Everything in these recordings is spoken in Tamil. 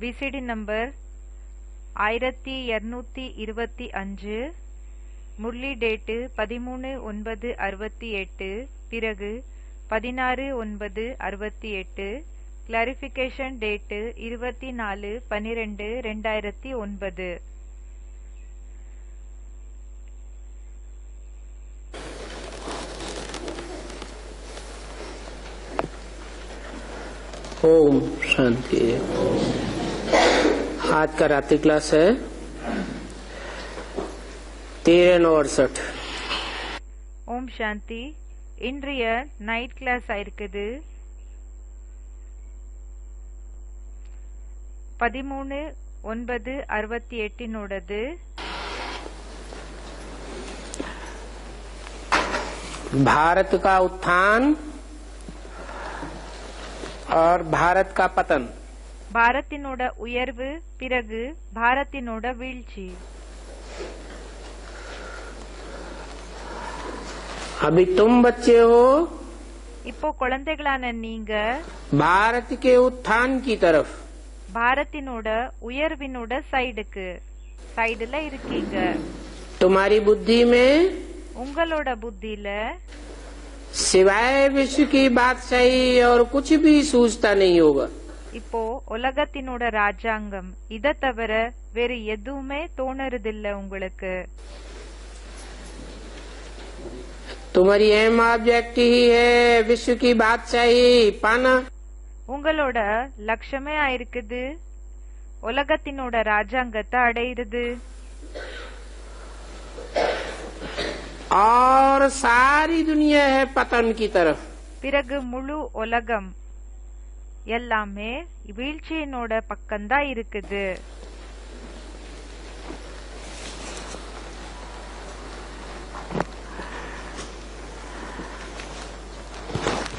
விசிடி நம்பர் 1225, முரளி டேட்டு 13/9/68, பிறகு 16/9/68, கிளாரிஃபிகேஷன் டேட்டு 24/12/2009. ओम शांति। आज का रात्रि क्लास है 13/9/68। ஓம் சாந்தி. இன்றைய நைட் கிளாஸ் ஆயிருக்குது 13/9/68. भारत का उत्थान और भारत का पतन। பாரத்தினோட உயர்வு, பிறகு பாரத்தினோட வீழ்ச்சி. अभी तुम बच्चे हो, இப்போ குழந்தைகளான நீங்க भारत के उत्थान की तरफ, பாரத்தினோட உயர்வினோட சைடுல இருக்கீங்க. तुम्हारी बुद्धि में உங்களோட புத்தியில सिवाय विश्व की बादशाही और कुछ भी सूझता नहीं होगा। இப்போ உலகத்தினோட ராஜாங்கம் இத தவிர வேறு எதுவுமே தோணுறதில்ல உங்களுக்கு. तुम्हारी अहम ऑब्जेक्ट ही है विश्व की बादशाही पाना। உங்களோட லட்சியமே ஆயிருக்குது உலகத்தினோட ராஜாங்கத்தை அடையிறது. और सारी दुनिया है पतन की तरफ। பிறகு முழு உலகம் எல்லாமே வீழ்ச்சியினோட பக்கம்தான் இருக்குது.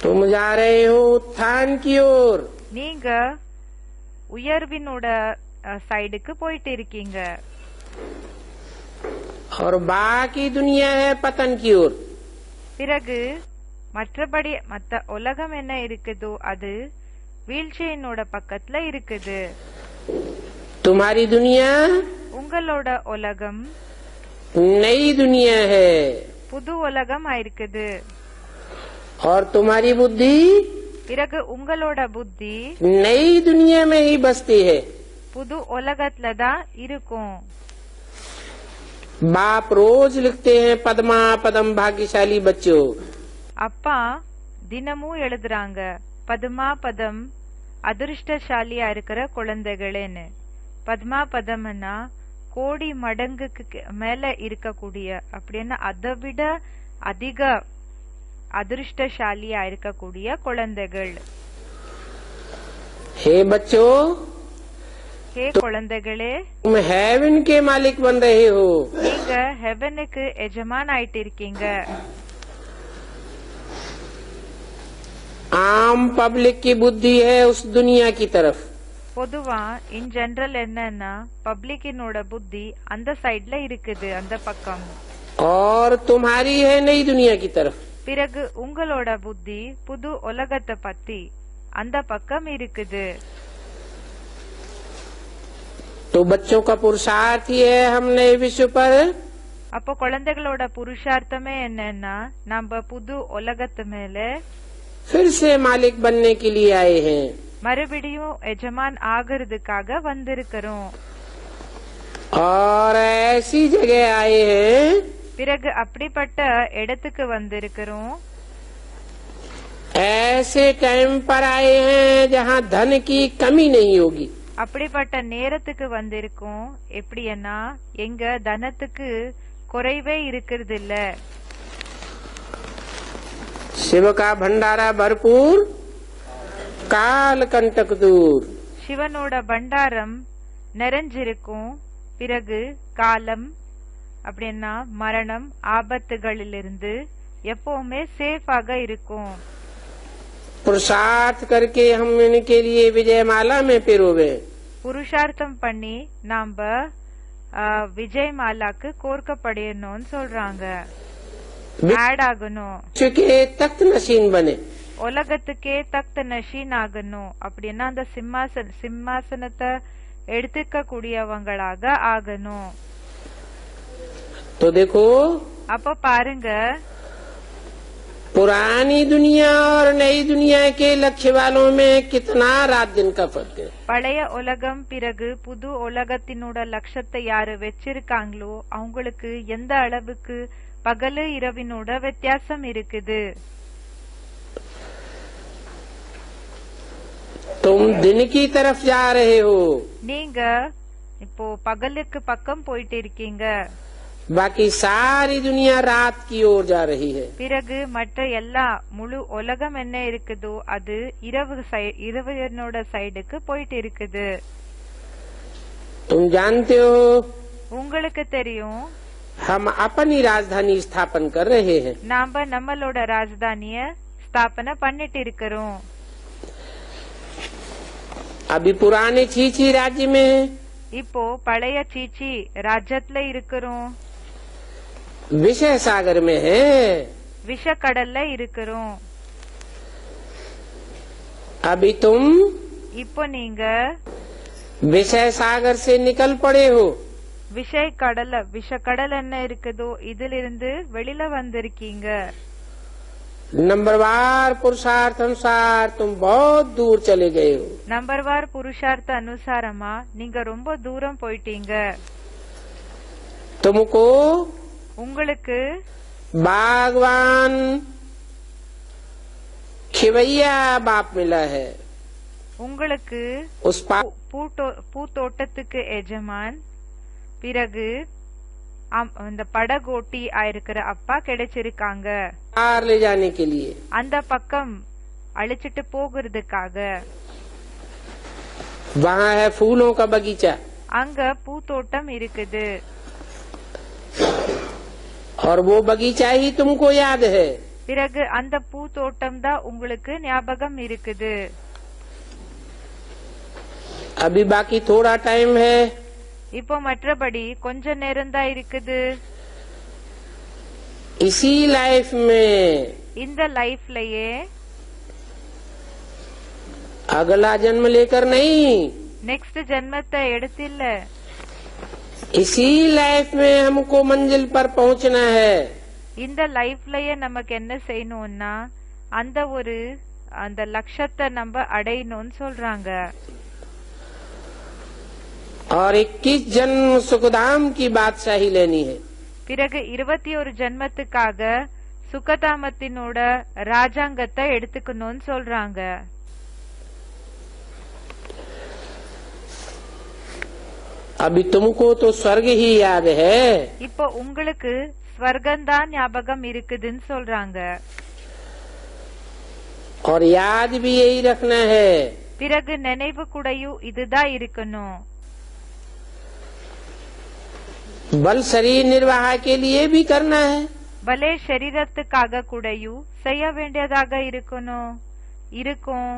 तुम जा रहे हो उत्थान की ओर। நீங்க உயர்வினோட சைடுக்கு போயிட்டு இருக்கீங்க. और बाकी दुनिया है पतन की ओर। பிறகு மற்றபடி மத்த உலகம் என்ன இருக்குதோ அது வீழ்ச்சியினோட பக்கத்துல இருக்குது. तुम्हारी दुनिया உங்களோட உலகம் नई दुनिया है புது உலகம் ஆயிருக்குது. और तुम्हारी बुद्धि பிறகு உங்களோட புத்தி नई दुनिया में ही बसती है। புது உலகத்துல தான் இருக்கும். बाप रोज लिखते हैं पद्मा पदम भाग्यशाली बच्चों। அப்பா தினமும் எழுதுறாங்க பத்மா பதம் அதிர்ஷ்டசாலியா இருக்கிற குழந்தைகளேன்னு. பத்மா பதம்னா கோடி மடங்குக்கு மேல இருக்கக்கூடிய அப்படின்னா அதை விட அதிக அதிர்ஷ்டசாலியா இருக்கக்கூடிய குழந்தைகள். हे बच्चों, ஹே குழந்தைகளே, तुम हेवन के मालिक बन रहे हो। நீங்க ஹெவனுக்கு எஜமான் ஆயிட்டு இருக்கீங்க. आम पब्लिक की बुद्धि है उस दुनिया की तरफ। பொதுவா இன் ஜெனரல் என்னன்னா பப்ளிக்கினோட புத்தி அந்த சைடுல இருக்குது, அந்த பக்கம். और तुम्हारी है नई दुनिया की तरफ। பிறகு உங்களோட புத்தி புது உலகத்தை பத்தி அந்த பக்கம் இருக்குது. तो बच्चों का पुरुषार्थ ही है हम नए विश्व पर அப்போ குழந்தைகளோட புருஷார்த்தமே என்னன்னா நம்ம புது உலகத்து மேல फिर से मालिक बनने के लिए आए हैं। மறுபடியும் எஜமான் ஆகிறதுக்காக வந்திருக்கிறோம். और ऐसी जगह आए हैं பிறகு அப்படிப்பட்ட இடத்துக்கு வந்திருக்கிறோம். ऐसे टाइम पर आए हैं जहाँ धन की कमी नहीं होगी। அப்படிப்பட்ட நேரத்துக்கு வந்திருக்கோம். எப்படின்னா எங்க தனத்துக்கு குறைவே இருக்கிறது இல்ல. शिव का भंडारा भरपूर काल कंटक दूर। சிவனோட பண்டாரம் நிறைஞ்சிருக்கும். பிறகு காலம் அப்படின்னா மரணம் ஆபத்துகளிலிருந்து எப்பவுமே சேஃபாக இருக்கும். पुरुषार्थ करके हम इनके लिए विजयमाला में पिरोवे। புருஷார்த்தம் பண்ணி நாம விஜய் மாலாக்கு கோர்க்கப்படணும்னு சொல்றாங்க. ஆட் ஆகணும். के तख्त नशीन बने। உலகத்துக்கே தக்த நஷீன் ஆகணும். அப்படின்னா அந்த சிம்மாசனத்தை எடுத்துக்க கூடியவங்களாக ஆகணும். तो देखो அப்ப பாருங்க, पुरानी दुनिया और नई दुनिया के लक्ष्य वालों में कितना रात दिन का फर्क है। பழைய உலகம் பிறகு புது உலகத்தினோட லட்சத்தை யாரு வச்சிருக்காங்களோ அவங்களுக்கு எந்த அளவுக்கு பகலு இரவினோட வித்தியாசம் இருக்குது. तुम दिन की तरफ जा रहे हो, நீங்க இப்போ பகலுக்கு பக்கம் போயிட்டு இருக்கீங்க. बाकी सारी दुनिया रात की ओर जा रही है। பிறகு மற்ற எல்லா முழு உலகம் என்ன இருக்குதோ அது இரவினோட சைடுக்கு போயிட்டு இருக்குது. तुम जानते हो உங்களுக்கு தெரியும், हम अपनी राजधानी स्थापन कर रहे हैं। நாம நம்மளோட ராஜதானிய ஸ்தாபனை பண்ணிட்டு இருக்கிறோம். अभी पुराने चीची राज्य में है, இப்போ பழைய சீச்சி ராஜ்யத்துல இருக்கிறோம். विषय सागर में है। விஷக்கடல்ல இருக்கிறோம். अभी तुम இப்போ நீங்க विषय सागर से निकल पड़े हो। விஷக்கடல் என்ன இருக்குதோ இதிலிருந்து வெளியில வந்திருக்கீங்க. नंबरवार पुरुषार्थ अनुसार तुम बहुत दूर चले गए हो। நம்பர்வார் புருஷார்த்த அனுசாரமா நீங்க ரொம்ப தூரம் போயிட்டீங்க. तुमको உங்களுக்கு बागवान खिवैया बाप मिला है। உங்களுக்கு उस பூத்தோட்டத்துக்கு எஜமான், பிறகு இந்த படகோட்டி ஆயிருக்கிற அப்பா கிடைச்சிருக்காங்க. पार ले जाने के लिए அந்த பக்கம் அழைச்சிட்டு போகிறதுக்காக. वहाँ है फूलों का बगीचा, அங்க பூத்தோட்டம் இருக்குது. और वो बगीचा ही तुमको याद है। பிறகு அந்த பூத்தோட்டம் தான் உங்களுக்கு ஞாபகம் இருக்குது. अभी बाकी थोड़ा टाइम है। இப்போ மற்றபடி கொஞ்ச நேரம் தான் இருக்குது. इसी लाइफ में இந்த லைஃப்லயே अगला जन्म लेकर नहीं, நெக்ஸ்ட் ஜென்மத்தை எடுத்தில்ல, इसी लाइफ में हमको मंजिल पर पहुंचना है। இந்த லைஃப்லயே நமக்கு என்ன செய்யணும்னா அந்த லட்சத்தை நம்ம அடையணும்னு சொல்றாங்க. और 21 जन्म सुखधाम की बादशाही लेनी है। பிறகு 21 ஜென்மத்துக்காக சுகதாமத்தினோட ராஜாங்கத்தை எடுத்துக்கணும்னு சொல்றாங்க. अभी तुमको तो स्वर्ग ही याद है। இப்போ உங்களுக்கு ஸ்வர்கம்தான் ஞாபகம் இருக்குதுன்னு சொல்றாங்க. और याद भी यही रखना है। பிறகு நினைவு கூடயும் இதுதான் இருக்கணும். बल शरीर निर्वाह के लिए भी करना है। பலே சரீரத்துக்காக கூடயும் செய்ய வேண்டியதாக இருக்கும்.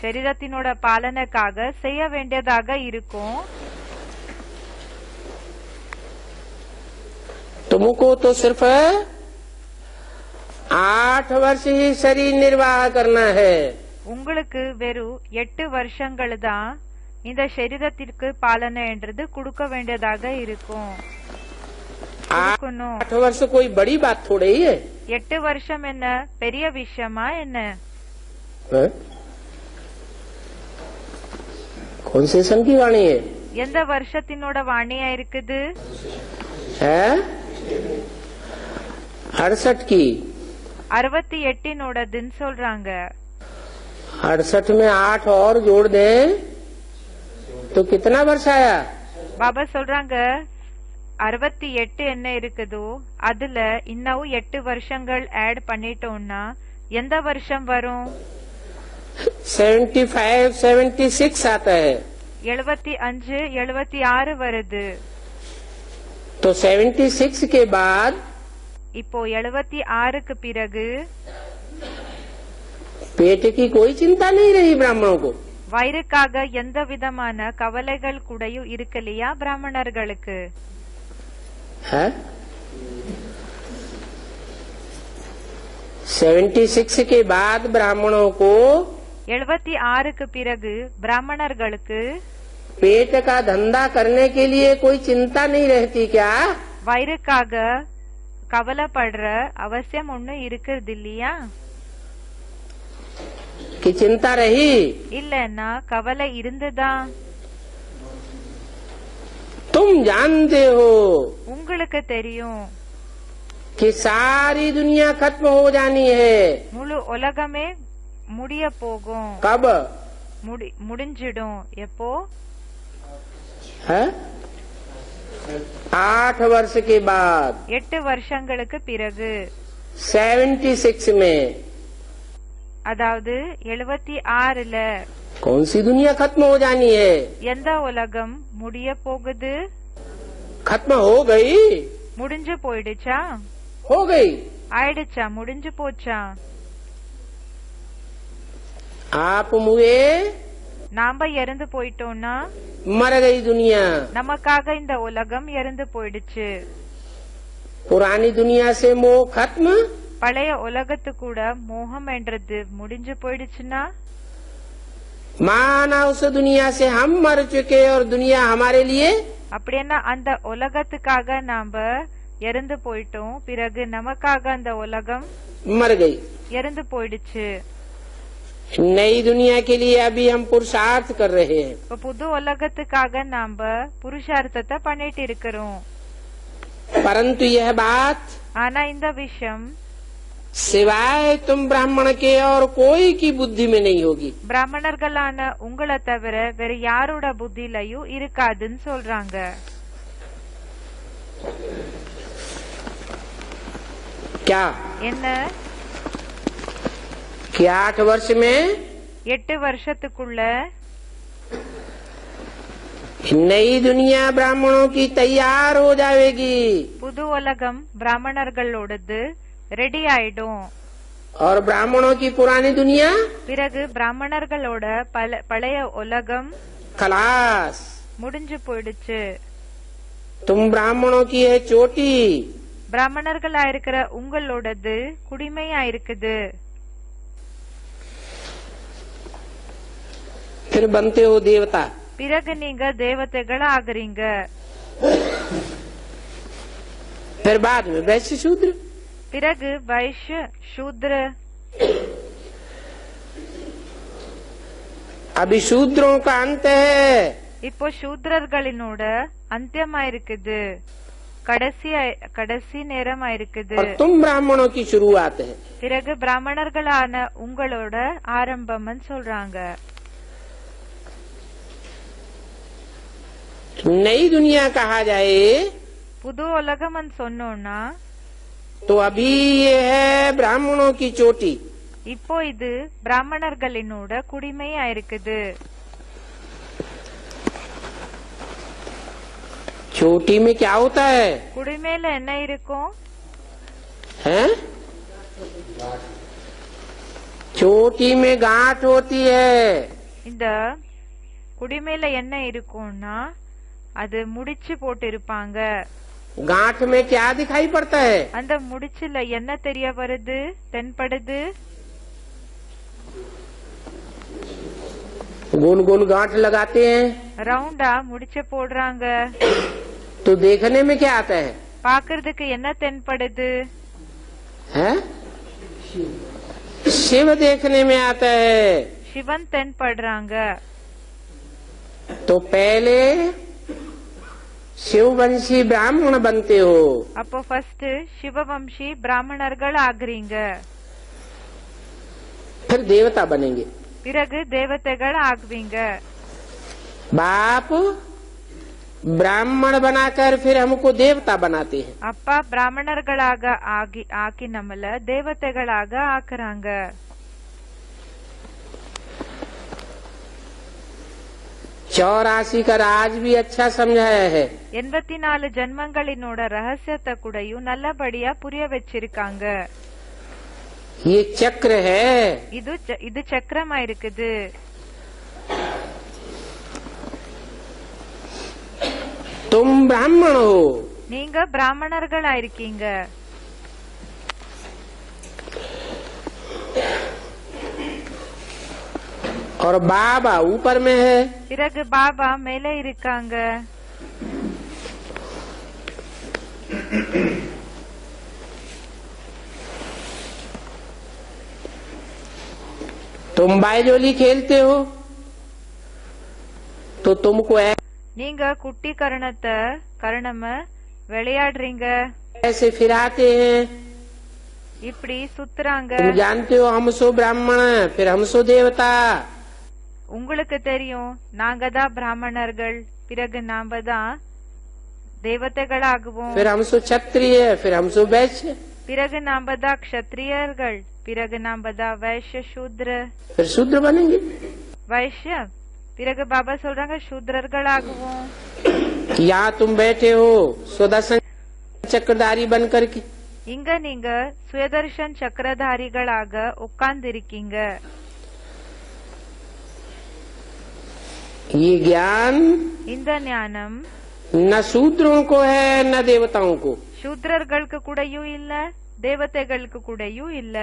சரீரத்தினோட பாலனைக்காக செய்ய வேண்டியதாக இருக்கும். तुमको तो सिर्फ 8 वर्ष ही शरीर निर्वाह करना है। உங்களுக்கு வெறும் 8 வருஷங்கள் தான் இந்த சரீரத்திற்கு பாலனைன்றது கொடுக்க வேண்டியதாக இருக்கும். 8 वर्ष कोई बड़ी बात थोड़ी है। 8 வருஷம் என்ன பெரிய விஷயமா என்ன? है? कौन से सन की वाणी है? எந்த வருஷத்தினோட வாணியா இருக்குது? है 68 की। 68 சொல்றாங்க. 68 में 8 और जोड़ दें तो कितना वर्ष आया? பாபா சொல்றாங்க 68 என்ன இருக்குதோ அதுல இன்னும் 8 வருஷங்கள் ஆட் பண்ணிட்டோம்னா எந்த வருஷம் வரும்? 75, 76 आता है। 75, 76 வருது. तो 76 के बाद இப்போ 76க்கு பிறகு पेट की कोई चिंता नहीं रही ब्राह्मणों को। வயிறுக்காக எந்த விதமான கவலைகள் கூடயும் இருக்கலையா பிராமணர்களுக்கு? है 76 के बाद ब्राह्मणों को 76க்கு பிறகு பிராமணர்களுக்கு पेट का धंधा करने के लिए कोई चिंता नहीं रहती क्या? வயிறுக்காக கவலைப்படுற அவசியம் ஒண்ணு இருக்கிறது இல்லையா? कि चिंता रही? இல்லன்னா கவலை இருந்ததா? तुम जानते हो உங்களுக்கு தெரியும் कि सारी दुनिया खत्म हो जानी है। முழு உலகமே முடிய போகும்। कब? முடிஞ்சிடும்। எப்போ? है 8 वर्ष के बाद 8 வருஷங்களுக்கு பிறகு 76 में। அதாவது 76ல कौन सी दुनिया खत्म हो जानी है? எந்த உலகம் முடிய போகுது? खत्म हो गई? முடிஞ்சு போயிடுச்சா? हो गई। ஆயிடுச்சா? முடிஞ்சு போச்சா? आप मुए, நாம இறந்து போயிட்டோம்னா मर गई दुनिया। நமக்காக இந்த உலகம் இறந்து போயிடுச்சு। पुरानी दुनिया से मोह खत्म। பழைய உலகத்து கூட மோகம் என்றது முடிஞ்சு போயிடுச்சுன்னா माना उस दुनिया से हम मर चुके और दुनिया हमारे लिए। அப்படின்னா அந்த உலகத்துக்காக நாம இறந்து போயிட்டோம், பிறகு நமக்காக அந்த உலகம் मर गई। இறந்து போயிடுச்சு। नई दुनिया के लिए अभी हम पुरुषार्थ कर रहे हैं। இப்ப புது உலகத்துக்காக நாம புருஷார்த்தத்தை பண்ணிட்டு இருக்கிறோம்। परंतु यह बात ஆனா இந்த விஷயம் सिवाय तुम ब्राह्मण के और कोई की बुद्धि में नहीं होगी। பிராமணர்களான உங்களை தவிர வேற யாரோட புத்திலையும் இருக்காதுன்னு சொல்றாங்க। क्या? என்ன? कि 8 वर्ष में 8 வருஷத்துக்குள்ள नई दुनिया ब्राह्मणों की तैयार हो जाएगी புது உலகம் பிராமணர்களோடது ரெடி ஆயிடும்। और ब्राह्मणों की पुरानी दुनिया பிறகு பிராமணர்களோட பழைய உலகம் खलास। முடிஞ்சு போயிடுச்சு। तुम ब्राह्मणों की है चोटी। பிராமணர்களா இருக்கிற உங்களோடது குடிமையா இருக்குது। फिर बनते हो देवता। பிறகு நீங்க தேவதைகள் ஆகுறீங்க। फिर बाद में वैश्य शूद्र। பிறகு வைஷ்ய சூத்ர। अभी शूद्रों का अंत है। இப்போ சூத்ரர்களினோட அந்தியமா இருக்குது, கடைசி நேரமா இருக்குது। और तुम ब्राह्मणों की शुरुआत है। பிறகு பிராமணர்களான உங்களோட ஆரம்பம்னு சொல்றாங்க। नई दुनिया कहा जाए புது உலகம் சொன்னோம்னா तो अभी ये है ब्राह्मणों की चोटी। இப்போ இது பிராமணர்களினோட குடிமையா இருக்குது। चोटी में क्या होता है? குடிமையில என்ன இருக்கும்? हैं? चोटी में गांठ होती है। இந்த குடிமையில என்ன இருக்கும்னா அது முடிச்சு போட்டு இருப்பாங்க। गांठ में क्या दिखाई पड़ता है? அந்த முடிச்சுல என்ன தெரிய வருது, தென்படுது? गोल गोल गांठ लगाते हैं ரவுண்டா முடிச்சு போடுறாங்க। तो देखने में क्या आता है? பாக்குறதுக்கு என்ன தென்படுது? हैं? शिव देखने में आता है। சிவன் தென்படுறாங்க। तो पहले शिववंशी ब्राह्मण बनते हो। அப்போ ஃபர்ஸ்ட் சிவவம்சி பிராமணர்கள் ஆகுறீங்க। फिर देवता बनेंगे। பிறகு தேவதைகள் ஆகுவீங்க। बाप ब्राह्मण बनाकर फिर हमको देवता बनाते हैं। அப்பா பிராமணர்களாக ஆக்கி நம்மள தேவதைகளாக ஆக்குறாங்க। 84 का राज भी अच्छा समझाया है। 84 ஜென்மங்களினோட ரகசியத்தை கூடயும் நல்லபடியா புரிய வச்சிருக்காங்க। ये चक्र है। இது சக்கரமா இருக்குது। तुम ब्राह्मण हो। நீங்க பிராமணர்களா இருக்கீங்க। और बाबा ऊपर में है। பிறகு பாபா மேலே இருக்காங்க. तुम बायजोली खेलते हो तो तुमको நீங்க குட்டி கரணம விளையாடுறீங்க, ऐसे फिराते हैं। இப்படி சுத்துறாங்க. तुम जानते हो हम सो ब्राह्मण फिर हम सो देवता। உங்களுக்கு தெரியும் நாங்க தான் பிராமணர்கள், பிறகு நாம தான் தேவதைகளாகுவோம். फिर हम सो क्षत्रिय फिर हम सो वैश्य। பிறகு நாம தான் க்ஷத்ரியர்கள், பிறகு நாம தான் வைஷ்ய சூத்ர. फिर शूद्र बनेंगे। வைஷ்ய பிறகு பாபா சொல்றாங்க சூத்ரர்களாகுவோம். यहाँ तुम बैठे हो सुदर्शन चक्रधारी बन करके। இங்க நீங்க சுயதர்ஷன் சக்கரதாரிகளாக உட்கார்ந்திருக்கீங்க. ये ज्ञान இந்த ஞானம் न शूद्रों को है न देवताओं को। சூத்ரர்களுக்கு கூடயும் இல்ல, தேவதைகளுக்கு கூடயும் இல்ல.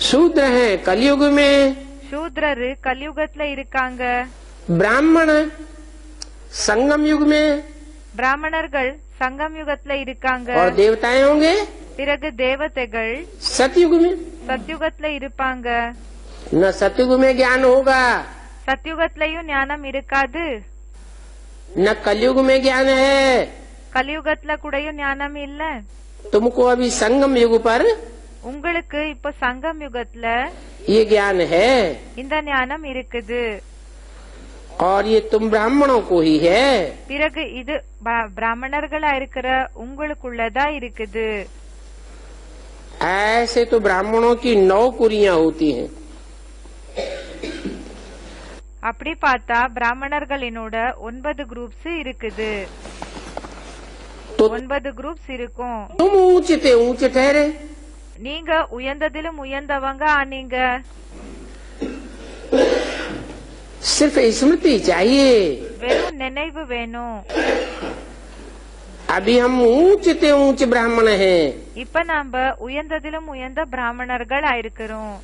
शूद्र हैं कलयुग में, சூத்ரரு கலியுகத்துல இருக்காங்க. ब्राह्मण संगम युग में, பிராமணர்கள் சங்கம் யுகத்துல இருக்காங்க. और देवताएं होंगे பிறகு தேவதைகள் सतयुग में। சத்யுகத்துல இருப்பாங்க. न सतयुग में ज्ञान होगा சத்யுகத்திலயும் ஞானம் இருக்காது, न कलयुग में ज्ञान है। கலியுகத்துல கூடயும் ஞானம் இல்ல. तुमको अभी संगम युग पर உங்களுக்கு இப்ப சங்கம் யுகத்துல ये ज्ञान है இந்த ஞானம் இருக்குது. और ये तुम ब्राह्मणों को ही है। பிறகு இது பிராமணர்களா இருக்கிற உங்களுக்குள்ளதா இருக்குது. ऐसे तो ब्राह्मणों की 9 कुरियां होती हैं। அப்படி பார்த்தா பிராமணர்களினோட 9 குரூப்ஸ் இருக்குது. तो 9 குரூப்ஸ் இருக்கும். तुम ऊंचे ऊंचे ठहरे। நீங்க உயர்ந்ததிலும் உயர்ந்தவங்க ஆனீங்க. सिर्फ स्मृति चाहिए। வெறும் நினைவு வேணும். अभी हम ऊंचे ऊंचे ब्राह्मण हैं। இப்ப நாம உயர்ந்ததிலும் உயர்ந்த பிராமணர்கள் ஆயிருக்கிறோம்.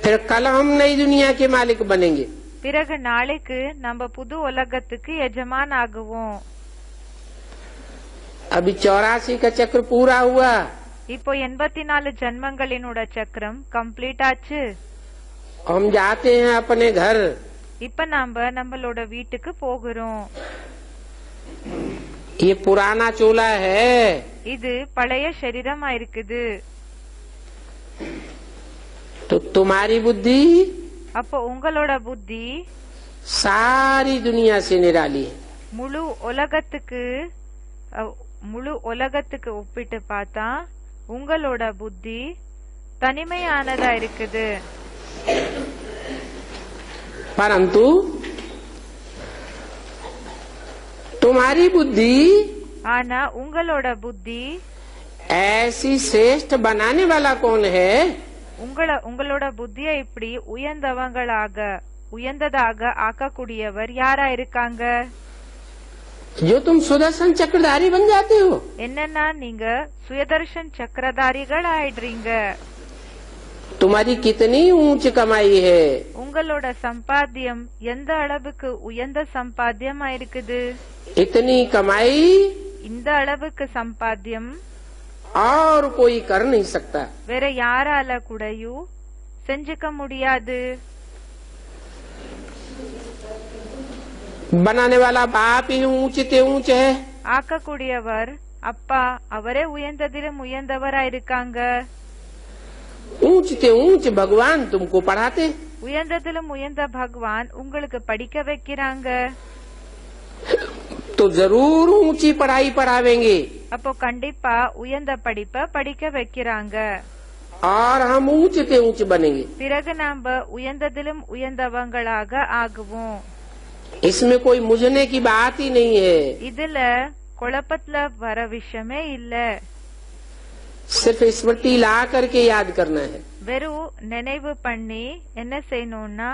फिर कल हम नई दुनिया के मालिक बनेंगे। பிறகு நாளைக்கு நம்ம புது உலகத்துக்கு எஜமான் ஆகுவோம். अभी 84 का चक्र पूरा हुआ। இப்போ 84 ஜன்மங்களினோட சக்கரம் கம்ப்ளீட் ஆச்சு. हम जाते हैं अपने घर। இப்ப நாம நம்மளோட வீட்டுக்கு போகிறோம். ये पुराना चोला है। இது பழைய சரீரமா இருக்குது. तो तुम्हारी बुद्धि அப்போ உங்களோட புத்தி सारी दुनिया से निराली है। முழு உலகத்துக்கு ஒப்பிட்டு பார்த்தா உங்களோட புத்தி தனிமையானதா இருக்குது. परंतु तुम्हारी बुद्धि ஆனா உங்களோட புத்தி ऐसी श्रेष्ठ बनाने वाला कौन है? உங்களோட புத்தியை இப்படி உயர்ந்ததாக ஆக்கக்கூடியவர் யாரா இருக்காங்க? जो तुम सुदर्शन चक्रधारी बन जाते हो। என்னன்னா நீங்க சுயதர்ஷன் சக்கரதாரிகள் ஆயிடுறீங்க. तुम्हारी कितनी ऊंच कमाई है। உங்களோட சம்பாத்தியம் எந்த அளவுக்கு உயர்ந்த சம்பாத்தியம் ஆயிருக்குது. इतनी कमाई இந்த அளவுக்கு சம்பாத்தியம் और कोई कर नहीं सकता। வேற யாரால கூடயும் செஞ்சுக்க முடியாது. बनाने वाला बाप ही ऊंचे ऊंच है। ஆக்கக்கூடியவர் அப்பா, அவரே உயர்ந்ததிலும் உயர்ந்தவரா இருக்காங்க. ऊंचे ऊंच भगवान तुमको पढ़ाते। உயர்ந்ததிலும் உயர்ந்த பகவான் உங்களுக்கு படிக்க வைக்கிறாங்க. तो जरूर ऊंची पढ़ाई पढ़ावेंगे। அப்போ கண்டிப்பா உயர்ந்த படிப்பை படிக்க வைக்கிறாங்க. और हम ऊंचे ऊंच बनेंगे। பிறகு நாம உயர்ந்ததிலும் உயர்ந்தவங்களாக ஆகுவோம். इसमें कोई मुझने की बात ही नहीं है। இதுல குழப்பத்துல வர விஷயமே இல்ல. सिर्फ स्मृति ला करके याद करना है। வெறும் நினைவு பண்ணி என்ன செய்யணும்னா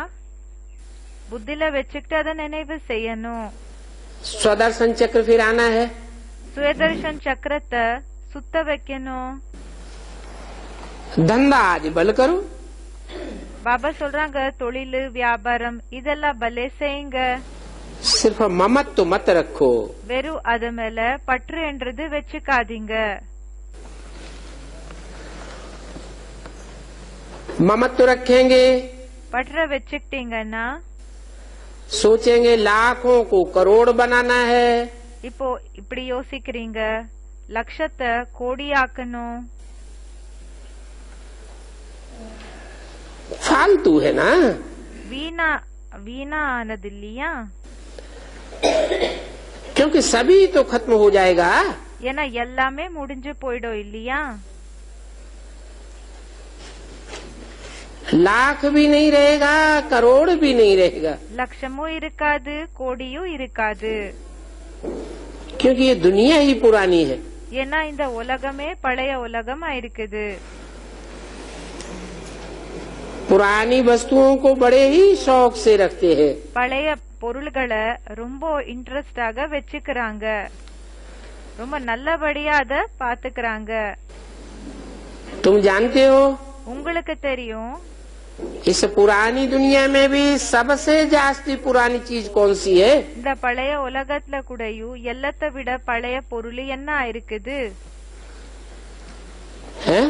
புத்தில வச்சுக்கிட்டு அதை நினைவு செய்யணும். स्वदर्शन चक्र फिर आना है। சுயதர்ஷன் சக்கரத்தை சுத்த வைக்கணும். धंधा आज बल करो। பாபா சொல்றாங்க தொழிலு வியாபாரம் இதெல்லாம் பலே செய்யுங்க, सिर्फ ममत्व मत रखो। வெறும் அது மேல பற்று என்றது வச்சுக்காதீங்க। ममत्व रखेंगे, பற்ற வச்சுக்கிட்டீங்கன்னா सोचेंगे लाखों को करोड़ बनाना है, இப்போ இப்படி யோசிக்கிறீங்க லட்சத்தை கோடியாக்கணும், फालतू है ना। வீணா வீணா ஆனது இல்லையா? क्योंकि सभी तो खत्म हो जाएगा। ஏன்னா எல்லாமே முடிஞ்சு போயிடும் இல்லையா? लाख भी नहीं रहेगा, करोड़ भी नहीं रहेगा, லட்சமும் இருக்காது கோடியும் இருக்காது, क्योंकि ये दुनिया ही पुरानी है। ஏன்னா இந்த உலகமே பழைய உலகமா இருக்குது। पुरानी वस्तुओं को बड़े ही शौक से रखते हैं। பழைய பொருள்களை ரொம்ப இன்ட்ரெஸ்டாக வச்சுக்கிறாங்க, ரொம்ப நல்லபடியா அத பாத்துக்கிறாங்க। तुम जानते हो உங்களுக்கு தெரியும் इस पुरानी दुनिया में भी सबसे जास्ती पुरानी चीज कौन सी है? இந்த பழைய உலகத்துல கூடயும் எல்லாத்தை விட பழைய பொருள் என்ன இருக்குது? है?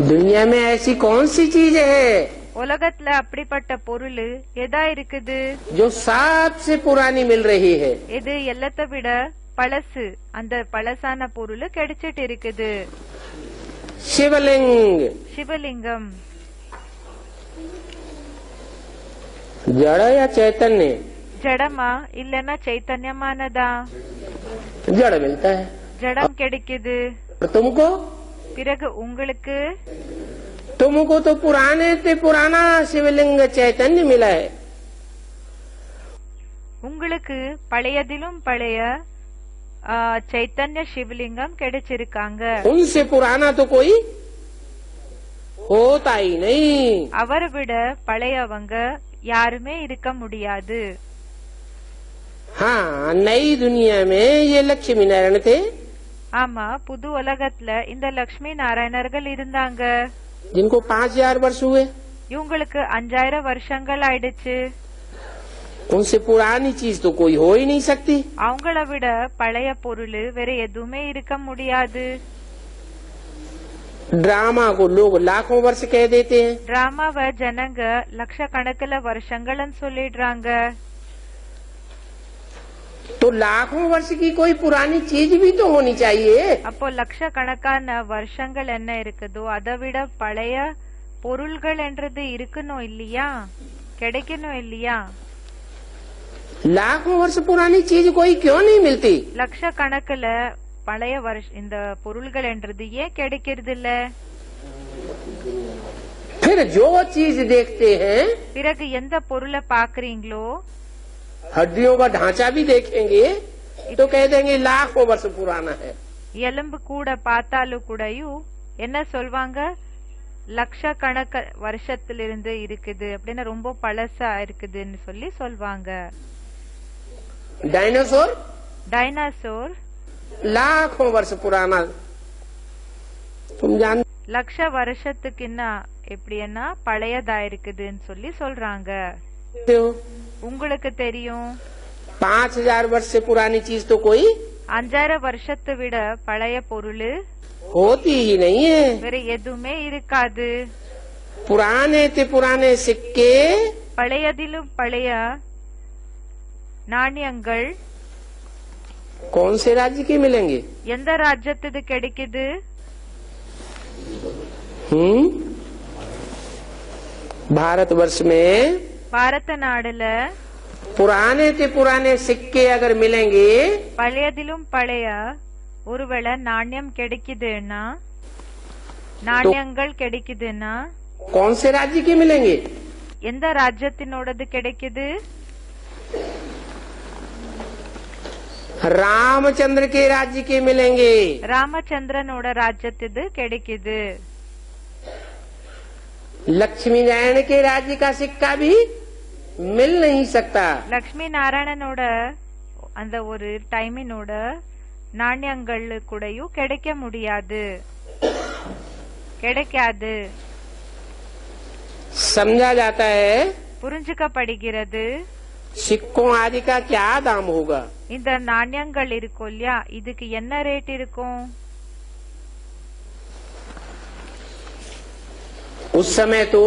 दुनिया में ऐसी कौन सी चीज है உலகத்துல அப்படிப்பட்ட பொருள் எதா இருக்குது? जो सबसे पुरानी मिल रही है? இது எல்லாத்தை விட பழசு, அந்த பழசான பொருள் கிடைச்சிட்டு இருக்குது। शिवलिंग। சிவலிங்கம் जड़ या चैतन्य? ஜடமா இல்லன்னா சைத்தன்யமானதா? जड़ मिलता है। ஜடம் கிடைக்குது। और तुमको? பிறகு உங்களுக்கு तुमको तो पुराने से पुराना शिवलिंग चैतन्य मिला है। உங்களுக்கு பழையதிலும் பழைய சைத்தன்ய சிவலிங்கம் கிடைச்சிருக்காங்க। उनसे पुराना तो कोई होता ही नहीं। அவரை விட பழையவங்க யாருமே இருக்க முடியாது। हाँ, नई दुनिया में ये लक्ष्मी नारायण थे, ஆமா, புது உலகத்துல இந்த லட்சுமி நாராயணர்கள் இருந்தாங்க। जिनको 5000 वर्ष हुए। இவங்களுக்கு 5000 வருஷங்கள் ஆயிடுச்சு। उनसे पुरानी चीज तो कोई हो ही नहीं सकती। அவங்கள விட பழைய பொருள் வேற எதுவுமே இருக்க முடியாது। ड्रामा को लोग लाखों वर्ष कह देते हैं। டிராமாவை ஜனங்க லட்சக்கணக்கில் வருஷங்கள்னு சொல்லிடுறாங்க। तो लाखों वर्ष की कोई पुरानी चीज भी तो होनी चाहिए। அப்போ லட்சக்கணக்கான வருஷங்கள் என்ன இருக்குதோ அதை விட பழைய பொருள்கள் என்றது இருக்கணும் இல்லையா? கிடைக்கணும் இல்லையா? लाखों वर्ष पुरानी चीज कोई क्यों नहीं मिलती? லட்சக்கணக்கில் பழைய இந்த பொருள்கள் என்றது ஏன் கிடைக்கிறது இல்ல? फिर जो चीज देखते हैं, பிறகு எந்த பொருளை பாக்குறீங்களோ हड्डियों का ढांचा भी देखेंगे तो कह देंगे लाखों वर्ष पुराना है। எலும்பு கூட பார்த்தாலும் கூடயும் என்ன சொல்வாங்க? லட்சக்கணக்க வருஷத்திலிருந்து இருக்குது அப்படின்னு, ரொம்ப பழசா இருக்குதுன்னு சொல்லி சொல்வாங்க। डायनासोर டைனோசர் लाखों वर्ष पुराना, तुम जान லட்ச வருஷத்துக்கு என்ன எப்படின்னா பழையதா இருக்குதுன்னு சொல்லி சொல்றாங்க। हो? உங்களுக்கு தெரியும் 5000 वर्ष से पुरानी चीज तो कोई 5000 வருஷத்தை விட பழைய பொருள் होती ही नहीं है। வேற எதுவுமே இருக்காது। पुराने से पुराने सिक्के பழையதிலும் பழைய நாணயங்கள் कौन से राज्य के मिलेंगे? எந்த ராஜ்யத்துக்கு கிடைக்குது? भारतवर्ष में பாரத நாடுல पुराने से पुराने सिक्के अगर मिलेंगे பழையதிலும் பழைய ஒருவேளை நாணயம் கிடைக்குதுன்னா, நாணயங்கள் கிடைக்குதுன்னா कौन से राज्य के मिलेंगे? எந்த ராஜ்யத்தினோடது கிடைக்குது? रामचंद्र के राज्य के मिलेंगे। ராமச்சந்திரனோட ராஜ்யத்துது கிடைக்குது। लक्ष्मी नारायण के राज्य का सिक्का भी मिल नहीं सकता। லட்சுமி நாராயணனோட அந்த ஒரு டைமினோட நாணயங்கள் கூடயும் கிடைக்க முடியாது। கிடைக்காது. समझा जाता है புரிஞ்சுக்கப்படுகிறது. सिक्कों आदि का क्या दाम होगा? இந்த நாணயங்கள் இருக்கும் இல்லையா, இதுக்கு என்ன ரேட் இருக்கும்? उस समय तो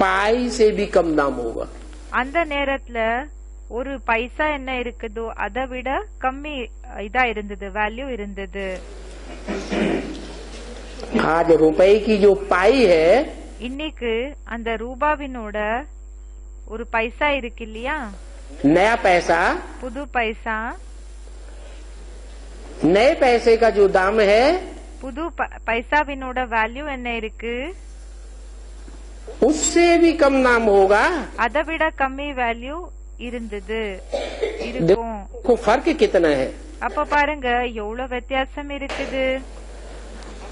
पाई से भी कम दाम होगा. அந்த நேரத்துல ஒரு பைசா என்ன இருக்குதோ அதை விட கம்மி இதா இருந்தது, வேல்யூ இருந்தது. आज रुपए की जो पाई है, இன்னைக்கு அந்த ரூபாவினோட ஒரு பைசா இருக்கு இல்லையா, नया पैसा, புது பைசா, नए पैसे का जो दाम है, புது பைசாவினோட வேல்யூ என்ன இருக்கு? उससे भी कम दाम होगा. அதை விட கம்மி வேல்யூ இருந்தது இருக்கும். देखो फर्क कितना है. அப்ப பாருங்க எவ்வளவு வித்தியாசம் இருக்குது.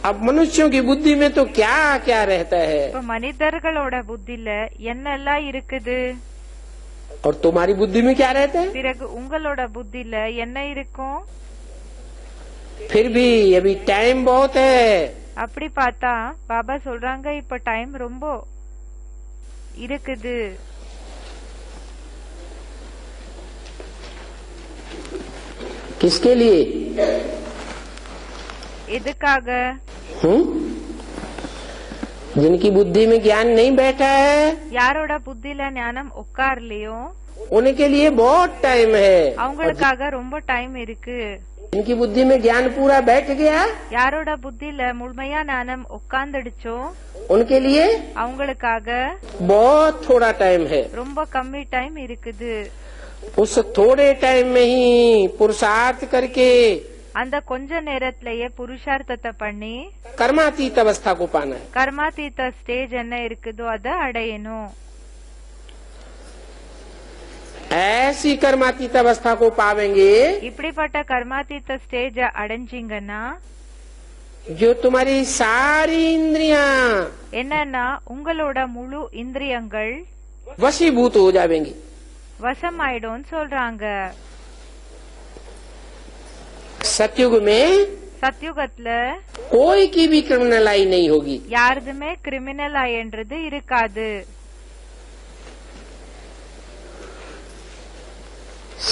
अब मनुष्यों की बुद्धि में तो क्या क्या रहता है. இப்ப மனிதர்களோட புத்தில என்னெல்லாம் இருக்குது? और तुम्हारी बुद्धि में क्या रहता है? பிறகு உங்களோட புத்தில என்ன இருக்கும்? फिर भी अभी टाइम बहुत है. அப்படி பார்த்தா பாபா சொல்றாங்க இப்ப டைம் ரொம்ப இருக்குது. किसके लिए? எதுக்காக? जिनकी बुद्धि में ज्ञान नहीं बैठा है, யாரோட புத்தில ஞானம் உட்கார்லையோ उनके लिए बहुत टाइम है. அவங்களுக்காக ரொம்ப டைம் இருக்கு. जिनकी बुद्धि में ज्ञान पूरा बैठ गया, யாரோட புத்தில முழுமையா ஞானம் உட்கார்ந்துடுச்சோ उनके लिए அவங்களுக்காக बहुत थोड़ा टाइम है. ரொம்ப கம்மி டைம் இருக்குது. उस थोड़े टाइम में ही पुरुषार्थ करके அந்த கொஞ்ச நேரத்திலேயே புருஷார்த்தத்தை பண்ணி कर्मातीत अवस्था को पाना है. கர்மாதீத ஸ்டேஜ் என்ன இருக்குதோ அதை அடையணும். ऐसी कर्मातीत अवस्था को पावेंगे இப்படிப்பட்ட கர்மாதீத ஸ்டேஜ அடைஞ்சிங்கன்னா जो तुम्हारी सारी इंद्रियां என்னன்னா உங்களோட முழு இந்திரியங்கள் वशीभूत हो जाएंगी. வசமாயிடும் சொல்றாங்க. सतयुग में சத்யுகத்துல कोई की भी क्रिमिनलाई नहीं होगी. யாருதுமே கிரிமினல் என்றது இருக்காது.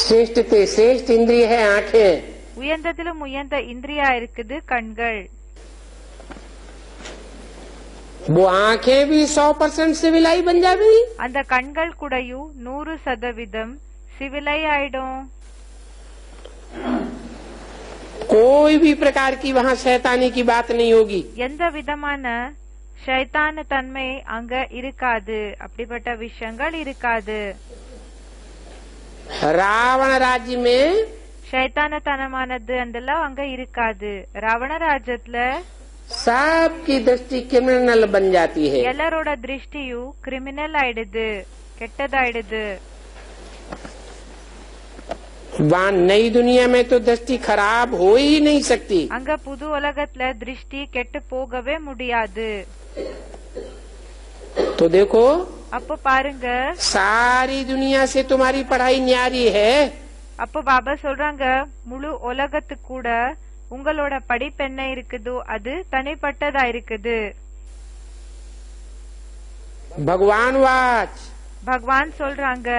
श्रेष्ठ से श्रेष्ठ इंद्रिय है आंखें. உயர்ந்ததிலும் உயர்ந்த இந்திரியா இருக்குது கண்கள். वो आंखें भी 100% सिविलाई बन जाएगी. அந்த கண்கள் கூடயும் 100% சிவிலை ஆயிடும். कोई भी प्रकार की वहाँ शैतानी की बात नहीं होगी. எந்த விதமான ஷைத்தான தன்மை அங்க இருக்காது. அப்படிப்பட்ட விஷயங்கள் இருக்காது. रावण राज्य में ஷைத்தானத்தனமானது அதெல்லாம் அங்க இருக்காது. ராவண ராஜ்யத்துல सबकी दृष्टि क्रिमिनल बन जाती है. எல்லாரோட திருஷ்டியும் கிரிமினல் ஆயிடுது, கெட்டதாயிடுது. वहाँ नई दुनिया में तो दृष्टि खराब हो ही नहीं सकती. அங்க புது உலகத்துல திருஷ்டி கெட்டு போகவே முடியாது. तो देखो அப்ப பாருங்க, सारी दुनिया से तुम्हारी पढ़ाई न्यारी है. அப்ப பாபா சொல்றாங்க முழு உலகத்துக்கு கூட உங்களோட படிப்பு என்ன இருக்குதோ அது தனிப்பட்டதா இருக்குது. भगवान वाच பகவான் சொல்றாங்க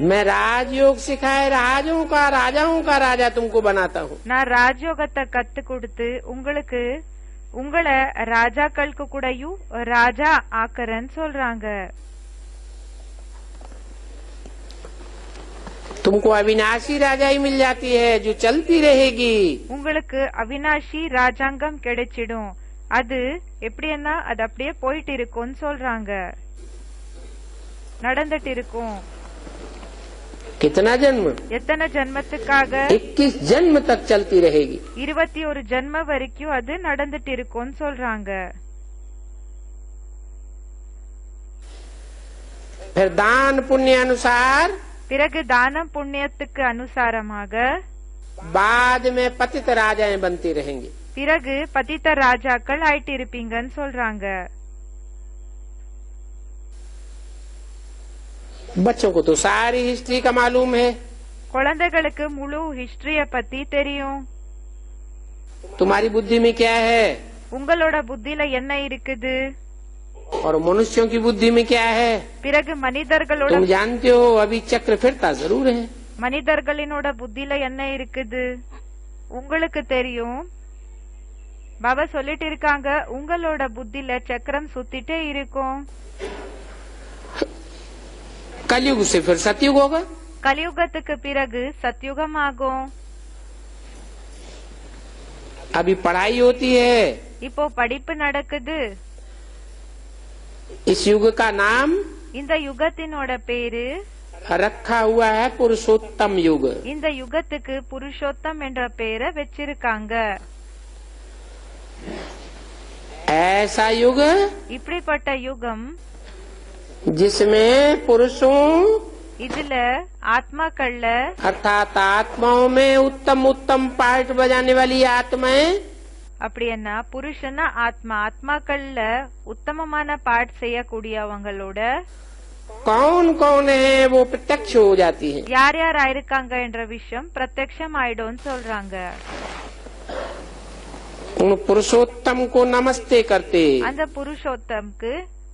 मैं राजयोग सिखाए राजाओं का राजा तुमको बनाता हूँ. நான் ராஜயோகத்தை கத்து கொடுத்து உங்களுக்கு உங்களை ராஜாக்களுக்கு கூடயும் ராஜா ஆக்கறன்னு சொல்றாங்க. तुमको अविनाशी राजाई मिल जाती है जो चलती रहेगी. உங்களுக்கு அவினாஷி ராஜாங்கம் கிடைச்சிடும். அது எப்படின்னா அது அப்படியே போயிட்டு இருக்கும்னு சொல்றாங்க, நடந்துட்டு இருக்கும். कितना जन्म? எத்தனை ஜென்மத்துக்காக? 21 जन्म तक चलती रहेगी. 21 ஜென்ம வரைக்கும் அது நடந்துட்டு இருக்கும்னு சொல்றாங்க. फिर दान पुण्य अनुसार பிறகு தானம் புண்ணியத்துக்கு அனுசாரமாக बाद में पतित राजाएं बनती रहेंगी. பிறகு பதித்த ராஜாக்கள் ஆயிட்டு இருப்பீங்கன்னு சொல்றாங்க. बच्चों को तो सारी हिस्ट्री का मालूम है. குழந்தைகளுக்கு முழு ஹிஸ்டரிய பத்தி தெரியும். तुम्हारी बुद्धि में क्या है உங்களோட புத்தியில என்ன இருக்குது? और मनुष्यों की बुद्धि में क्या है? பிறகு மனிதர்களோட तुम जानते हो अभी चक्र फिरता जरूर है। மனிதர்களினோட புத்தியில என்ன இருக்குது உங்களுக்கு தெரியும். பாபா சொல்லிட்டு இருக்காங்க, உங்களோட புத்தியில சக்கரம் சுத்திட்டே இருக்கும். कलयुग से फिर सतयुग होगा। கலியுகத்துக்கு பிறகு சத்யுகம் ஆகும். अभी पढ़ाई होती है। இப்போ படிப்பு நடக்குது. इस युग का नाम இந்த யுகத்தினோட பேரு रखा हुआ है पुरुषोत्तम युग। இந்த யுகத்துக்கு புருஷோத்தம் என்ற பெயரை வச்சிருக்காங்க. ऐसा युग இப்படிப்பட்ட யுகம் जिसमें पुरुषों இதுல ஆத்மாக்கள்ல अर्थात आत्माओं में उत्तम उत्तम पार्ट बजाने वाली आत्माएं அப்படி என்ன புருஷனா ஆத்மா ஆத்மாக்கள்ல உத்தமமான பாட் செய்யக்கூடியவங்களோட कौन कौन है वो प्रत्यक्ष हो जाती है। யார் யார் ஆயிருக்காங்க என்ற விஷயம் பிரத்யக்ஷம் ஆயிடும்னு சொல்றாங்க. उन पुरुषोत्तम को नमस्ते करते। அந்த புருஷோத்தம்க்கு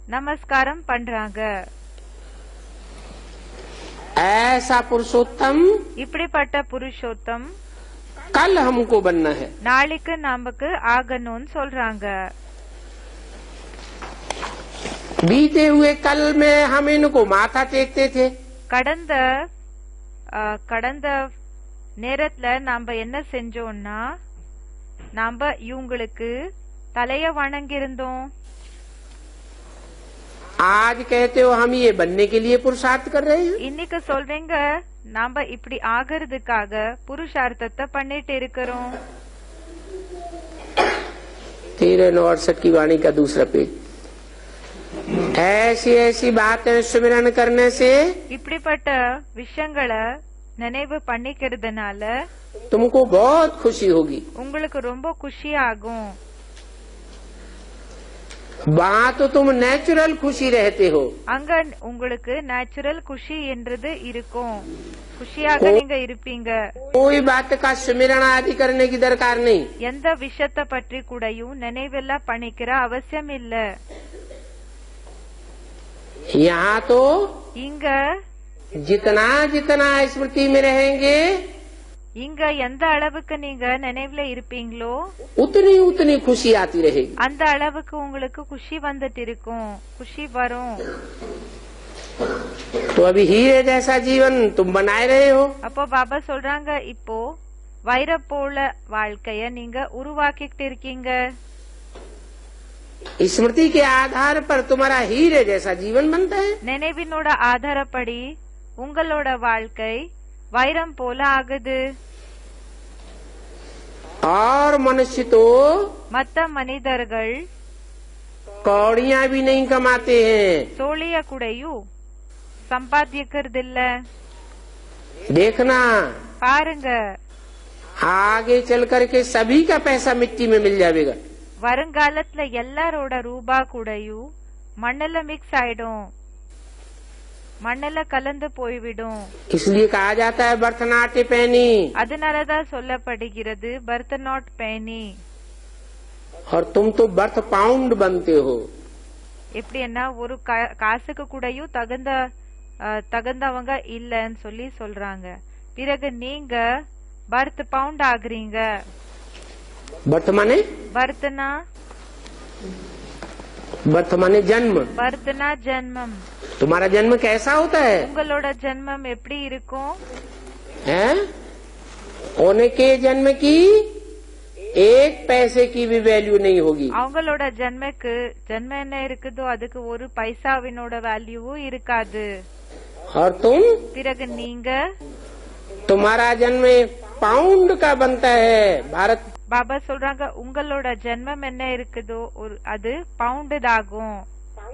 நமஸ்காரம் பண்றாங்க. ऐसा पुरुषोत्तम இப்படிப்பட்ட புருஷோத்தம் कल हमको बनना है। நாளைக்கு நமக்கு ஆகணும்னு சொல்றாங்க. बीते हुए कल में हम इनको माथा टेकते थे। கடந்த நேரத்துல நாம என்ன செஞ்சோம்னா நாம இவங்களுக்கு தலைய வணங்கியிருந்தோம். आज कहते हो हम ये बनने के लिए पुरुषार्थ कर रहे हैं। இன்னைக்கு சொல்றீங்க நாம இப்படி ஆகிறதுக்காக புருஷார்த்தத்தை பண்ணிட்டு இருக்கிறோம். 1369 की वाणी का दूसरा पेज। ऐसी ऐसी बातें सुमिरन करने से இப்படிப்பட்ட விஷயங்களை நினைவு பண்ணிக்கிறதுனால तुमको बहुत खुशी होगी। உங்களுக்கு ரொம்ப குஷி ஆகும். वहाँ तो तुम नेचुरल खुशी रहते हो। அங்க உங்களுக்கு நேச்சுரல் குஷி என்றது இருக்கும். குஷியாக நீங்க இருப்பீங்க. कोई बात का सुमिरन आदि करने की दरकार नहीं। எந்த விஷயத்தை பற்றி கூடயும் நினைவெல்லாம் பண்ணிக்கிற அவசியம் இல்ல. यहाँ तो இங்க जितना जितना स्मृति में रहेंगे இங்க எந்த அளவுக்கு நீங்க நினைவுல இருப்பீங்களோ उतनी उतनी खुशी आती रहेगी। அந்த அளவுக்கு உங்களுக்கு குஷி வந்துட்டு இருக்கும். குஷி வரும். तो अभी हीरे जैसा जीवन तुम बनाए रहे हो। அப்போ பாபா சொல்றாங்க, இப்போ வைர போல வாழ்க்கைய நீங்க உருவாக்கிட்டு இருக்கீங்க. स्मृति के आधार पर तुम्हारा हीरे जैसा जीवन बनता है। நினைவினோட ஆதாரப்படி உங்களோட வாழ்க்கை வைரம் போல ஆகுது. और मनुष्य तो மத்த மனிதர்கள் कौड़ियां भी नहीं कमाते हैं। சோழிய கூடயும் சம்பாதிக்கிறதில்ல. देखना பாருங்க, आगे चल करके सभी का पैसा मिट्टी में मिल जाएगा। வருங்காலத்துல எல்லாரோட ரூபா கூடயும் மண்ணுல மிக்ஸ் ஆயிடும், மண்ணுல கலந்து போய்விடும். इसलिए कहा जाता है भरतनाट्य पैनी। அதனாலதான் சொல்லப்படுகிறது பர்த் நாட் பேனி. और तुम तो बर्थ पाउंड बनते हो। எப்படின்னா ஒரு காசுக்கு கூடயும் தகுந்தவங்க இல்லன்னு சொல்றாங்க. பிறகு நீங்க பர்த் பவுண்ட் ஆகுறீங்க. बर्थ माने बर्थ माने जन्म। பர்த்னா ஜென்மம். तुम्हारा जन्म कैसा होता है? உங்களோட ஜென்மம் எப்படி இருக்கும்? हैं? होने के जन्म की एक पैसे की भी वैल्यू नहीं होगी। அவங்களோட ஜென்ம என்ன இருக்குதோ அதுக்கு ஒரு பைசாவினோட வேல்யூவும் இருக்காது. और तुम பிறகு நீங்க तुम्हारा जन्म पाउंड का बनता है। भारत பாபா சொல்றாங்க, உங்களோட ஜென்மம் என்ன இருக்குதோ அது பவுண்டு ஆகும்.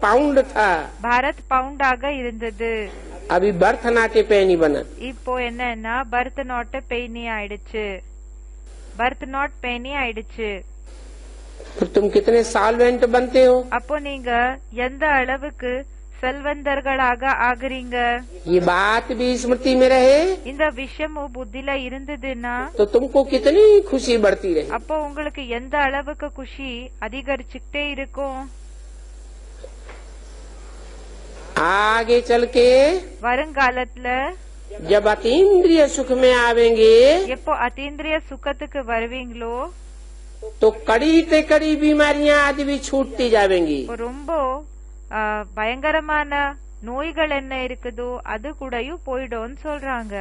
पाउंड था, பாரத் பவுண்டாக இருந்தது. अभी बर्थ नाट्य पैनी बना। இப்போ என்னன்னா பர்த் நாட் பெயினி ஆயிடுச்சு. பர்த் நாட் பெயினி ஆயிடுச்சு. तो तुम कितने सॉल्वेंट बनते हो? அப்போ நீங்க எந்த அளவுக்கு செல்வந்தர்களாக ஆகுறீங்க. ये बात भी स्मृति में रहे இந்த விஷயமும் புத்தில இருந்ததுன்னா तो तुमको कितनी खुशी बढ़ती रहे। அப்போ உங்களுக்கு எந்த அளவுக்கு குஷி அதிகரிச்சுக்கிட்டே இருக்கும். आगे चल के வருங்காலத்துல जब अतीन्द्रिय सुख में आवेंगे எப்போ அத்தீந்திரிய சுகத்துக்கு வருவீங்களோ तो कड़ी से कड़ी बीमारियां आदि भी छूटती जावेंगी। ரொம்ப பயங்கரமான நோய்கள் என்ன இருக்குதோ அது கூடயும் போயிடும்னு சொல்றாங்க.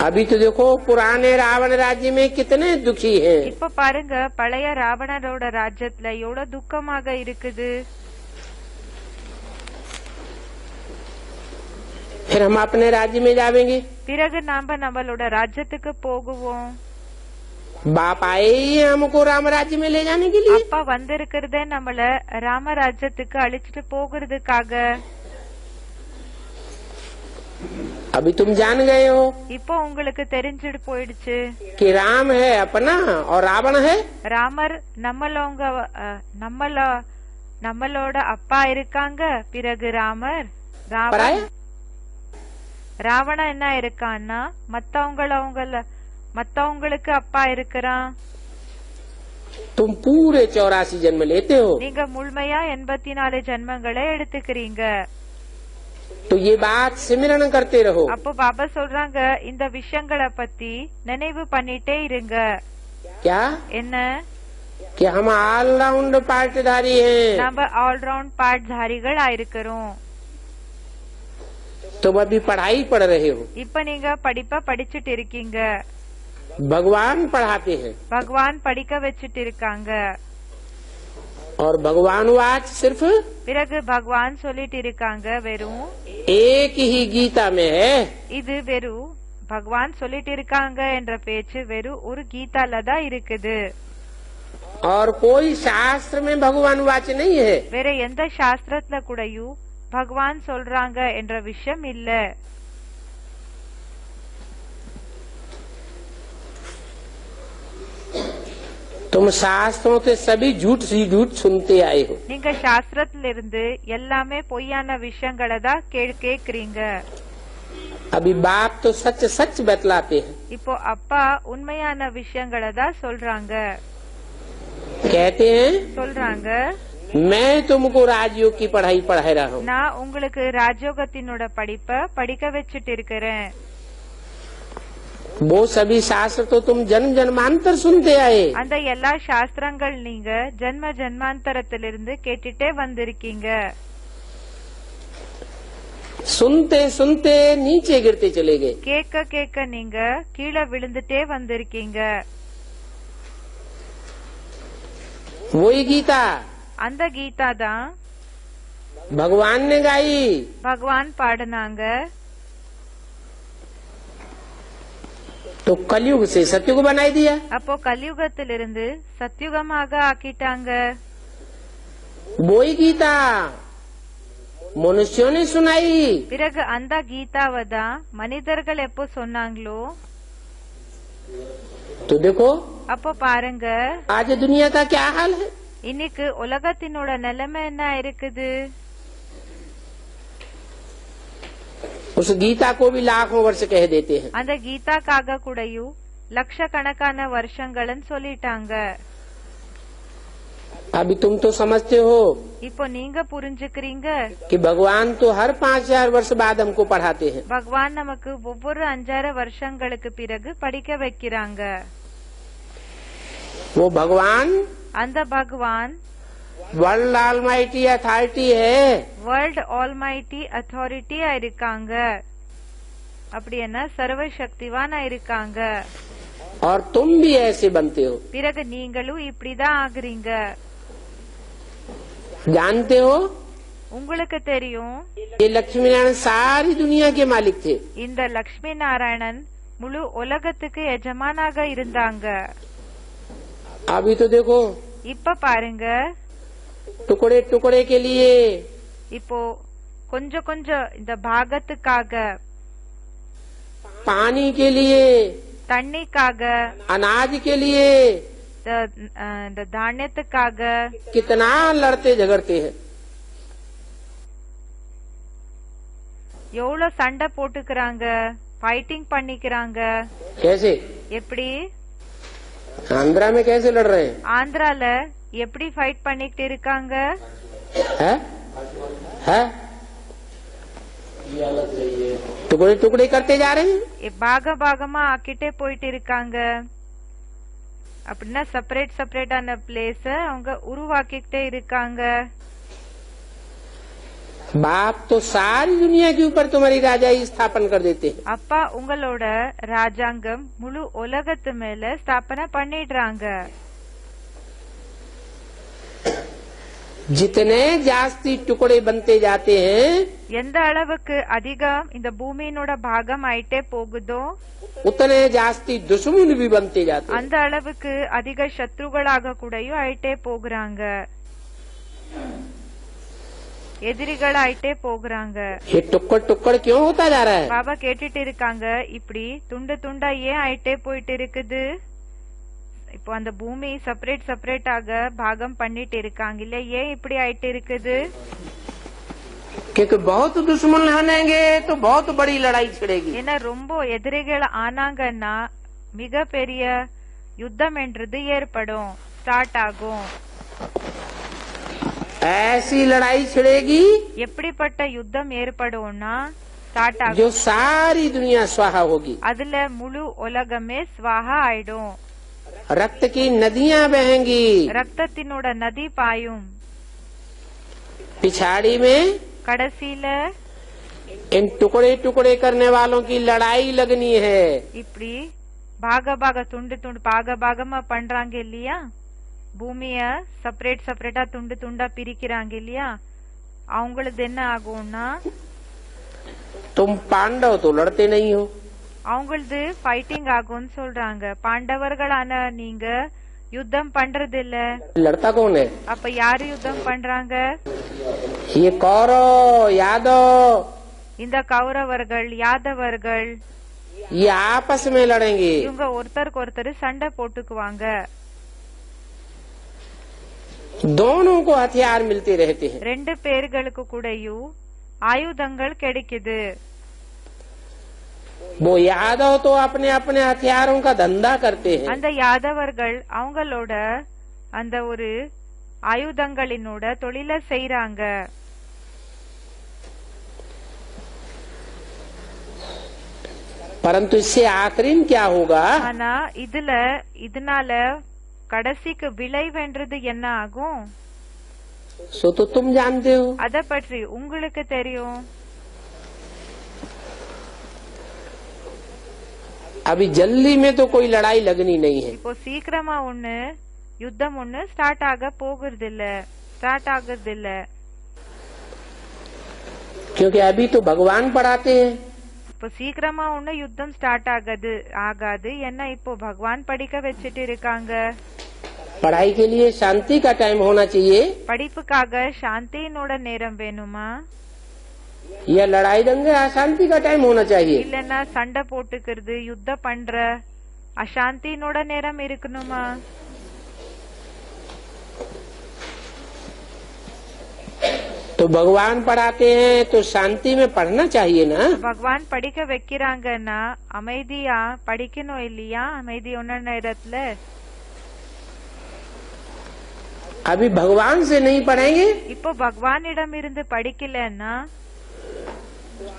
अभी तो देखो पुराने रावण राज्य में कितने दुखी हैं। இப்ப பாருங்க பழைய ராவணரோட ராஜ்யத்துல எவ்வளவு துக்கமாக இருக்குது. फिर हम अपने राज्य में जावेंगे। பிறகு நாம நம்மளோட ராஜ்யத்துக்கு போகுவோம். बाप आए ही हैं हमको राम राज्य में ले जाने के लिए। அப்பா வந்திருக்கிறதே நம்மள ராம ராஜ்யத்துக்கு அழிச்சிட்டு போகிறதுக்காக. अभी तुम जान गए हो இப்போ உங்களுக்கு தெரிஞ்சிட்டு போயிடுச்சு कि राम है अपना और रावण है ராமர் நம்மளோட அப்பா இருக்காங்க. பிறகு ராமர் पराया। ராவணன் என்ன இருக்கான்னா மத்தவங்களுக்கு அப்பா இருக்கிறான். तुम पूरे 84 जन्म लेते हो நீங்க முழுமையா 84 ஜென்மங்களை எடுத்துக்கிறீங்க. तो ये बात सिमरन करते रहो। அப்போ பாபா சொல்றாங்க இந்த விஷயங்களை பத்தி நினைவு பண்ணிட்டே இருங்க. क्या என்ன कि हम ऑलराउंड पार्टधारी हैं। நம்ம ஆல்ரவுண்ட் பாட்தாரிகள் ஆயிருக்கிறோம். तुम अभी पढ़ाई पढ़ रहे हो। இப்ப நீங்க படிப்ப படிச்சுட்டு இருக்கீங்க. भगवान पढ़ाते हैं பகவான் படிக்க வச்சுட்டு இருக்காங்க. और भगवान वाच सिर्फ பிறகு பகவான் சொல்லிட்டு இருக்காங்க வெறும் एक ही गीता में है। இது வெறும் பகவான் சொல்லிட்டு இருக்காங்க என்ற பேச்சு வெறும் ஒரு கீதால தான் இருக்குது. और कोई शास्त्र में भगवान वाच नहीं है। வேற எந்த சாஸ்திரத்துல கூடயும் பகவான் சொல்றாங்க என்ற விஷயம் இல்ல. तुम शास्त्रों से सभी झूठ सी झूठ सुनते आए हो। நீங்க சாஸ்திரத்திலிருந்து எல்லாமே பொய்யான விஷயங்களை தான் கேக்குறீங்க. अभी बाप तो सच सच बतलाते हैं। இப்போ அப்பா உண்மையான விஷயங்களை தான் சொல்றாங்க. कहते हैं சொல்றாங்க मैं तुमको राजयोग की पढ़ाई पढ़ा रहा हूँ। நான் உங்களுக்கு ராஜயோகத்தினோட படிப்பை படிக்க வச்சுட்டு இருக்கிறேன். वो सभी शास्त्र तो तुम जन्म जन्मांतर सुनते आए। அந்த எல்லா சாஸ்திரங்கள் நீங்க ஜென்ம ஜென்மாந்தரத்திலிருந்து கேட்டுட்டே வந்திருக்கீங்க. सुनते सुनते नीचे गिरते चले गए। கேட்க கேட்க நீங்க கீழே விழுந்துட்டே வந்திருக்கீங்க. वही गीता அந்த கீதா தான் भगवान ने गाई। பகவான் பாடினாங்க. तो कलयुग से सतयुग बनाई दिया। அப்போ கலியுகத்திலிருந்து சத்யுகமாக ஆக்கிட்டாங்க. वही गीता मनुष्यों ने सुनाई। பிறகு அந்த கீதாவை தான் மனிதர்கள் எப்போ சொன்னாங்களோ तो देखो அப்போ பாருங்க आज दुनिया का क्या हाल है। இன்னைக்கு உலகத்தினோட நிலைமை என்ன இருக்குது. उस गीता को भी लाखों वर्ष कह देते हैं। அந்த கீதாக்காக கூடயும் லட்சக்கணக்கான வருஷங்கள்னு சொல்லிட்டாங்க. अभी तुम तो समझते हो இப்போ நீங்க புரிஞ்சுக்கிறீங்க कि भगवान तो हर 5000 वर्ष बाद हमको पढ़ाते हैं। பகவான் நமக்கு ஒவ்வொரு 5,000 வருஷங்களுக்கு பிறகு படிக்க வைக்கிறாங்க. वो भगवान அந்த பகவான் वर्ल्ड ऑलमाइटी अथॉरिटी है। வேர்ல்ட் ஆல்மைட்டி அத்தாரிட்டியா இருக்காங்க. அப்படி என்ன சர்வ சக்திவானா இருக்காங்க. और तुम भी ऐसे बनते हो। பிறகு நீங்களும் இப்படிதான் ஆகுறீங்க. जानते हो உங்களுக்கு தெரியும் ये लक्ष्मी नारायण सारी दुनिया के मालिक थे। இந்த லக்ஷ்மி நாராயணன் முழு உலகத்துக்கு எஜமானாக இருந்தாங்க. अभी तो देखो இப்ப பாருங்க टुकड़े टुकड़े के लिए இப்போ கொஞ்சம் கொஞ்சம் இந்த பாகத்துக்காக पानी के लिए தண்ணிக்காக अनाज के लिए இந்த தானியத்துக்காக कितना लड़ते झगड़ते हैं। எவ்வளவு சண்டை போட்டுக்கிறாங்க, ஃபைட்டிங் பண்ணிக்கிறாங்க। कैसे? எப்படி? आंध्रा में कैसे लड़ रहे हैं? ஆந்திரால எப்படி ஃபைட் பண்ணிக்கிட்டு இருக்காங்க? है? है? टुकड़े टुकड़े करते जा रहे हैं। பாக பாகமா ஆக்கிட்டே போயிட்டு இருக்காங்க। அப்படின்னா செப்பரேட் செப்பரேட்டான பிளேஸ அவங்க உருவாக்கிட்டே இருக்காங்க। बाप तो सारी दुनिया के ऊपर तुम्हारी राजाई स्थापन कर देते हैं। அப்பா உங்களோட ராஜாங்கம் முழு உலகத்து மேல ஸ்தாபனை பண்ணிடுறாங்க। जितने जास्ती टुकड़े बनते जाते हैं எந்த அளவுக்கு அதிகம் இந்த பூமியினோட பாகம் ஆயிட்டே போகுதோ उतने जास्ती दुश्मन भी बनते जाते हैं। அந்த அளவுக்கு அதிக சத்ருகளாக கூடயும் ஆயிட்டே போகிறாங்க, எதிரிகள் ஆயிட்டே போகிறாங்க। ये टुक्कड़ टुक्कड़ क्यों होता जा रहा है? பாபா கேட்டுட்டு இருக்காங்க, இப்படி துண்டு துண்டா ஏன் ஆயிட்டே போயிட்டு இருக்குது? இப்போ அந்த பூமி செப்பரேட் செப்பரேட்டாக பாகம் பண்ணிட்டு இருக்காங்க இல்ல, ஏன் இப்படி ஆயிட்டு இருக்குது? क्योंकि बहुत दुश्मन बनेंगे तो बहुत बड़ी लड़ाई छिड़ेगी। ஏன்னா ரொம்ப எதிரிகள் ஆனாங்கன்னா மிக பெரிய யுத்தம் என்றது ஏற்படும், ஸ்டார்ட் ஆகும்। ऐसी लड़ाई छिड़ेगी எப்படிப்பட்ட யுத்தம் ஏற்படும்னா ஸ்டார்ட் ஆகும், जो सारी दुनिया स्वाहा होगी। அதுல முழு உலகமே ஸ்வாஹா ஆயிடும், रक्त की नदियां बहेंगी, ரத்தத்தினோட நதி பாயும்। पिछाड़ी में கடைசியில इन टुकड़े टुकड़े करने वालों की लड़ाई लगनी है। இப்படி பாக பாக துண்டு துண்டு பாக பாகமா பண்றாங்க இல்லையா, பூமிய செப்பரேட் செப்பரேட்டா துண்டு துண்டா பிரிக்கிறாங்க இல்லையா, அவங்களது என்ன ஆகும்னா तुम पांडव तो लड़ते नहीं हो। அவங்களது ஃபைட்டிங் ஆகும்னு சொல்றாங்க। பாண்டவர்களான நீங்க யுத்தம் பண்றது இல்ல, लड़ता कौन है? அப்ப யாரு யுத்தம் பண்றாங்க? ये कौरव यादव, இந்த கௌரவர்கள் யாதவர்கள், ये आपस में लड़ेंगे। இவங்க ஒருத்தருக்கு ஒருத்தர் சண்டை போட்டுக்குவாங்க। दोनों को हथियार मिलते रहते हैं। ரெண்டு பேர்களுக்கு கூடயும் ஆயுதங்கள் கிடைக்குது। वो यादव तो अपने अपने हथियारों का धंधा करते हैं। அந்த யாதவர்கள் அவங்களோட அந்த ஒரு ஆயுதங்களினோட தொழில செய்யறாங்க। परंतु इससे आखिरी में क्या होगा? ஆனா இதனால கடைசிக்கு விளைவென்றது என்ன ஆகும்? सो तो तुम जानते हो। அத பற்றி உங்களுக்கு தெரியும்। अभी जल्दी में तो कोई लड़ाई लगनी नहीं है। இப்போ சீக்கிரமா யுத்தம் ஸ்டார்ட் ஆகுறது இல்ல। क्योंकि अभी तो भगवान पढ़ाते हैं। இப்போ சீக்கிரமா யுத்தம் ஸ்டார்ட் ஆகாது, ஏன்னா இப்போ பகவான் படிக்க வச்சிட்டு இருக்காங்க। पढ़ाई के लिए शांति का टाइम होना चाहिए, படிப்புக்காக சாந்தியினோட நேரம் வேணுமா? या लड़ाई दंगे अशांति का टाइम होना चाहिए? இல்லன்னா சண்டை போட்டுக்கிறது யுத்தம் பண்ற அசாந்தியினோட நேரம் இருக்கணுமா? तो भगवान पढ़ाते हैं तो शांति में पढ़ना चाहिए ना। பகவான் படிக்க வைக்கிறாங்கன்னா அமைதியா படிக்கணும் இல்லையா? அமைதியான நேரத்துல। अभी भगवान से नहीं पढ़ेंगे இப்போ பகவானிடம் இருந்து படிக்கலன்னா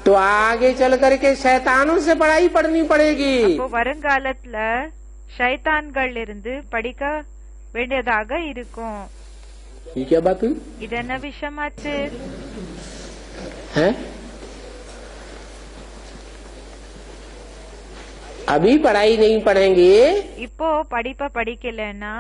तो आगे चल करके शैतानों से पढ़ाई पढ़नी पड़ेगी। அப்போ வருங்காலத்துல ஷைத்தான்கள் இருந்து படிக்க வேண்டியதாக இருக்கும்। ये क्या बात हुई இது என்ன விஷயமாச்சு? है? अभी पढ़ाई नहीं पढ़ेंगे இப்போ படிப்ப படிக்கலன்னா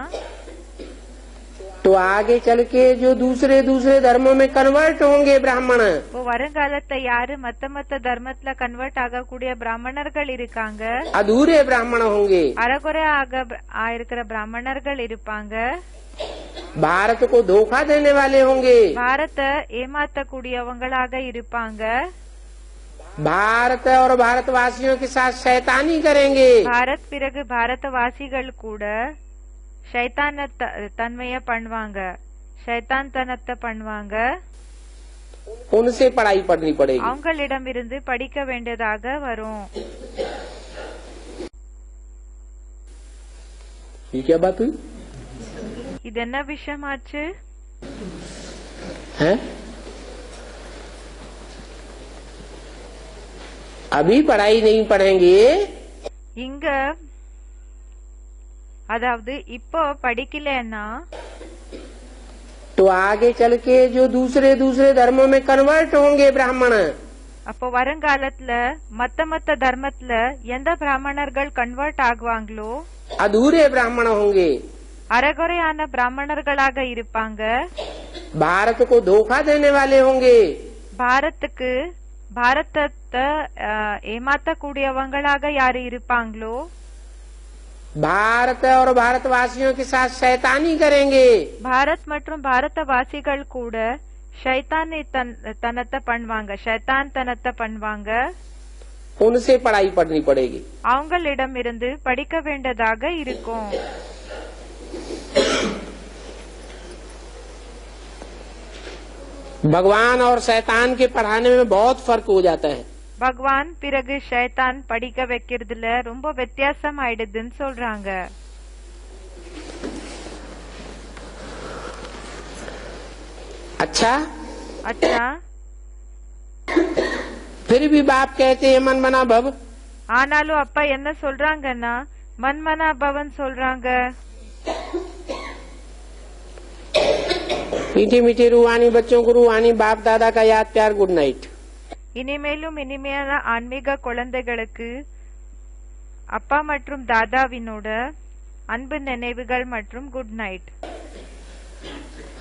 तो आगे चल के जो दूसरे दूसरे धर्मों में कन्वर्ट होंगे ब्राह्मण, இப்போ வருங்காலத்துல யாரு மத்த தர்மத்துல கன்வெர்ட் ஆகக்கூடிய பிராமணர்கள் இருக்காங்க, अधूरे ब्राह्मण होंगे। அறகுறை இருக்கிற பிராமணர்கள் இருப்பாங்க। भारत को धोखा देने वाले होंगे। பாரத ஏமாத்தக்கூடியவங்களாக இருப்பாங்க। भारत और भारतवासियों के साथ शैतानी करेंगे। பாரத் பிறகு பாரதவாசிகள் கூட சைத்தான தன்மைய பண்ணுவாங்க, சைத்தான் தனத்தை பண்ணுவாங்க. उनसे पढ़ाई पढ़नी पड़ेगी. அவங்களிடமிருந்து படிக்க வேண்டியதாக வரும். ये क्या बात हुई இது என்ன விஷயமாச்சு? है? अभी पढ़ाई नहीं पढ़ेंगे இங்க அதாவது இப்போ படிக்கலன்னா तो आगे चल के जो दूसरे दूसरे धर्मों में कन्वर्ट होंगे ब्राह्मण, அப்போ வருங்காலத்துல மத்த தர்மத்துல எந்த பிராமணர்கள் கன்வெர்ட் ஆகுவாங்களோ अधूरे ब्राह्मण होंगे, அரைகுறையான பிராமணர்களாக இருப்பாங்க. भारत को धोखा देने वाले होंगे, பாரதத்தை ஏமாத்தக்கூடியவங்களாக யாரு இருப்பாங்களோ, भारत और भारतवासियों के साथ शैतानी करेंगे, பாரத் மற்றும் பாரதவாசிகள் கூட ஷைத்தானை தனத்தை பண்ணுவாங்க, ஷைத்தான் தனத்தை பண்ணுவாங்க. उनसे पढ़ाई पढ़नी पड़ेगी. அவங்களிடமிருந்து படிக்க வேண்டியதாக இருக்கும். भगवान और शैतान के पढ़ाने में बहुत फर्क हो जाता है. பகவான் பிறகு ஷைத்தான் படிக்க வைக்கிறதுல ரொம்ப வித்தியாசம் ஆயிடுதுன்னு சொல்றாங்க. अच्छा அச்சா, फिर भी बाप कहते हैं मन मना भव. ஆனாலும் அப்பா என்ன சொல்றாங்கன்னா மன்மனா பவன் சொல்றாங்க. मीठी मीठी रूहानी बच्चों को रूहानी बाप दादा का याद प्यार गुड नाइट. இனிமேலும் இனிமையான ஆன்மீக குழந்தைகளுக்கு அப்பா மற்றும் தாதாவினோட அன்பு நினைவுகள் மற்றும் குட் நைட்.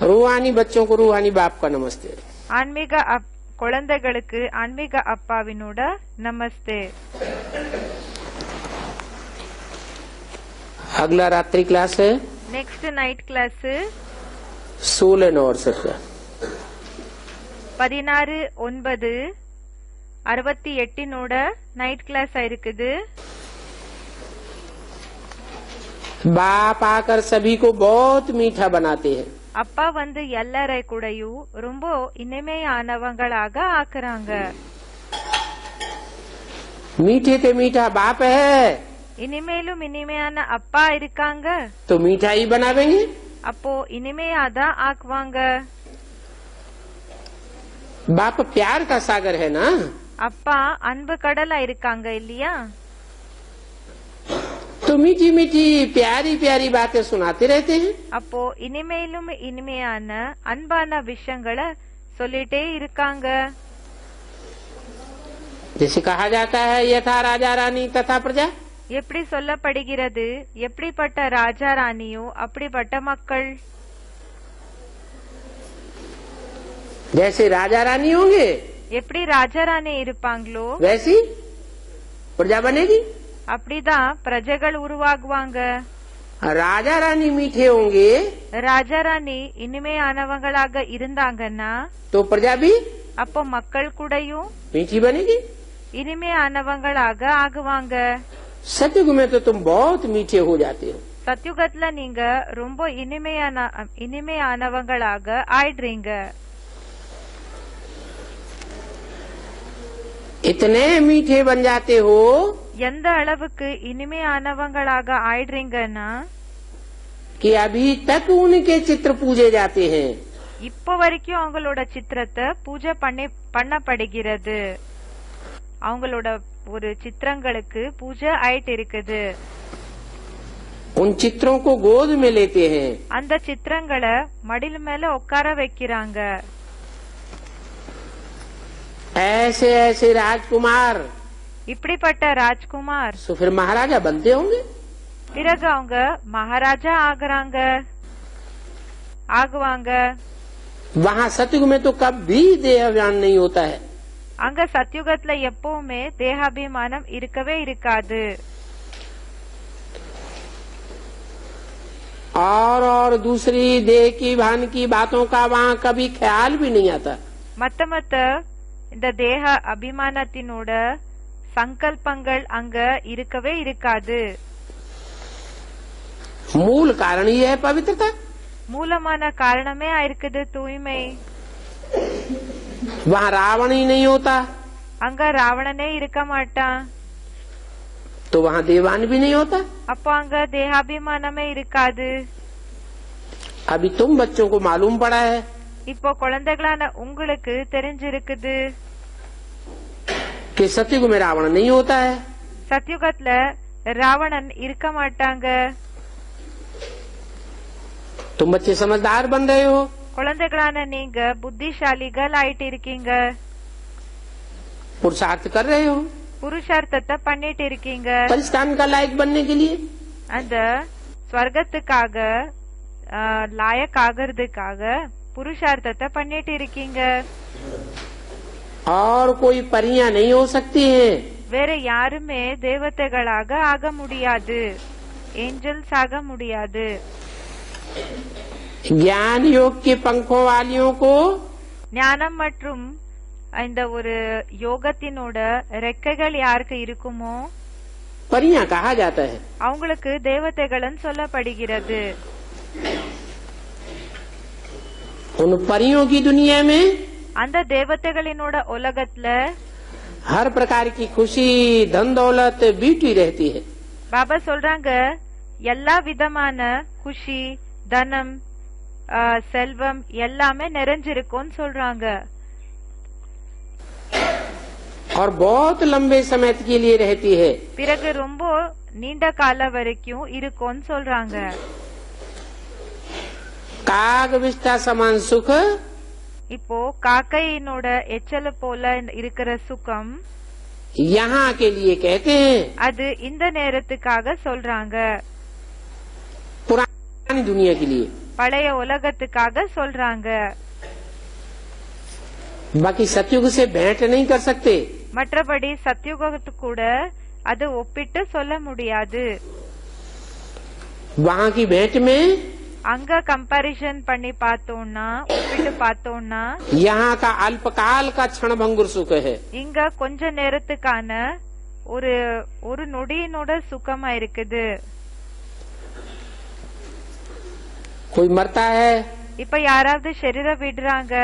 रूहानी बच्चों को रूहानी बाप का नमस्ते. ஆன்மீக குழந்தைகளுக்கு ஆன்மீக அப்பாவினோட நமஸ்தே. अगला रात्रि क्लास है நெக்ஸ்ட் நைட் கிளாஸ் 16/9 का 16/9/68 நைட் கிளாஸ் இருக்குது. बाप आकर सभी को बहुत मीठा बनाते हैं. அப்பா வந்து எல்லாரை கூடயும் ரொம்ப இனிமையானவங்களாக ஆக்குறாங்க. मीठे से मीठा बाप है இனிமேலும் இனிமையான அப்பா இருக்காங்க, तो मीठा ही बनावेंगे. அப்போ இனிமையாதான் ஆக்குவாங்க. बाप प्यार का सागर है ना, அப்பா அன்பு கடலா இருக்காங்க இல்லையா? तो मीठी मीठी प्यारी प्यारी बातें सुनाते रहते हैं. அப்போ இனிமையிலும் இனிமையான அன்பான விஷயங்களை சொல்லிட்டே இருக்காங்க. जैसे कहा जाता है यथा राजा रानी तथा प्रजा. எப்படி சொல்லப்படுகிறது, எப்படிப்பட்ட ராஜா ராணியோ அப்படிப்பட்ட மக்கள். जैसे राजा रानी होंगे எப்படி ராஜா ராணி இருப்பாங்களோ वैसी प्रजा बनेगी. அப்படிதான் பிரஜைகள் உருவாகுவாங்க. राजा रानी मीठे होंगे ராஜா ராணி இனிமையானவங்களாக இருந்தாங்கன்னா तो प्रजा भी அப்போ மக்கள் கூடயும் मीठी बनेगी. இனிமையானவங்களாக ஆகுவாங்க. सतयुग में तो तुम बहुत मीठे हो जाते हो. சத்யுகத்துல நீங்க ரொம்ப இனிமையானவங்களாக ஆயிடுறீங்க. इतने मीठे बन जाते हो எந்த அளவுக்கு இனிமையானவங்களாக ஆயிடுறீங்கன்னா कि अभी तक उनके चित्र पूजे जाते हैं. இப்ப வரைக்கும் அவங்களோட சித்திரத்தை பூஜை பண்ணப்படுகிறது. அவங்களோட ஒரு சித்திரங்களுக்கு பூஜை ஆயிட்டு இருக்குது. उन चित्रों को गोद में लेते हैं. அந்த சித்திரங்களை மடில் மேல உட்கார வைக்கிறாங்க. ऐसे ऐसे राजकुमार இப்படிப்பட்ட ராஜ்குமார் तो फिर महाराजा बनते होंगे. பிறகு அவங்க மகாராஜா ஆகுவாங்க. वहाँ सतयुग में तो कभी देहाभिमान नहीं होता है. அங்க சத்யுகத்துல எப்பவுமே தேகாபிமானம் இருக்கவே இருக்காது. और दूसरी देह की भान की बातों का वहाँ कभी ख्याल भी नहीं आता. மத்த இந்த தேக அபிமானத்தினோட சங்கல்பங்கள் அங்க இருக்கவே இருக்காது. मूल कारण ही है पवित्रता। மூலமான காரணமே இருக்குது தூய்மை. वहाँ रावण ही नहीं होता அங்க ராவணனே இருக்க மாட்டான். तो वहाँ देवान भी नहीं होता। அப்போ அங்க தேகாபிமானமே இருக்காது. अभी तुम बच्चों को मालूम पड़ा है இப்போ குழந்தைகளான உங்களுக்கு தெரிஞ்சிருக்குது कि सतयुग में रावण नहीं होता है। சத்யுகத்துல ராவணன் இருக்க மாட்டாங்க. तुम बच्चे समझदार बन रहे हो, குழந்தைகளான நீங்க புத்திசாலிகள் ஆயிட்டு இருக்கீங்க. पुरुषार्थ कर रहे हो புருஷார்த்தத்தை பண்ணிட்டு இருக்கீங்க. परिस्थान का लायक बनने के लिए। அந்த ஸ்வர்க்கத்துக்காக லாயக் ஆகிறதுக்காக புருஷார்த்தத்தை பண்ணிட்டு இருக்கீங்க. और कोई परियां नहीं हो सकती हैं। வேற யாருமே தேவதைகளாக ஆக முடியாது, ஏஞ்சல்ஸ் ஆக முடியாது. ज्ञान योग के पंखों वालियों को ஞானம் மற்றும் இந்த ஒரு யோகத்தினோட ரெக்கைகள் யாருக்கு இருக்குமோ परियां कहा जाता है। அவங்களுக்கு தேவதைகள்னு சொல்லப்படுகிறது. उन परियों की दुनिया में அந்த தேவதைகளினோட உலகத்துல हर प्रकार की खुशी धन दौलत बीटी रहती है। பாபா சொல்றாங்க எல்லா விதமான குஷி தனம் செல்வம் எல்லாமே நிறைஞ்சிருக்கும்னு சொல்றாங்க. और बहुत लंबे समय के लिए रहती है। பிறகு ரொம்ப நீண்ட கால வரைக்கும் இருக்கும்னு சொல்றாங்க. काग विष्ठा समान सुख இப்போ காக்கையினோட எச்சல போல இருக்கிற சுகம் यहाँ के लिए कहते हैं, அது இந்த நேரத்துக்காக சொல்றாங்க, पुरानी दुनिया के लिए। பழைய உலகத்துக்காக சொல்றாங்க. बाकी सतयुग से भेंट नहीं कर सकते। மற்றபடி சத்யுகத்து கூட அது ஒப்பிட்டு சொல்ல முடியாது. वहाँ की भेंट में அங்க கம்பாரிசன் பண்ணி பார்த்தோம்னா ஒப்பிட்டு பார்த்தோம்னா यहाँ का अल्पकाल का क्षण भंगुर सुख है। இங்க கொஞ்ச நேரத்துக்கான ஒரு ஒரு நொடியினோட சுகமா இருக்குது. कोई मरता है இப்ப யாராவது शरीரம் விடுறாங்க,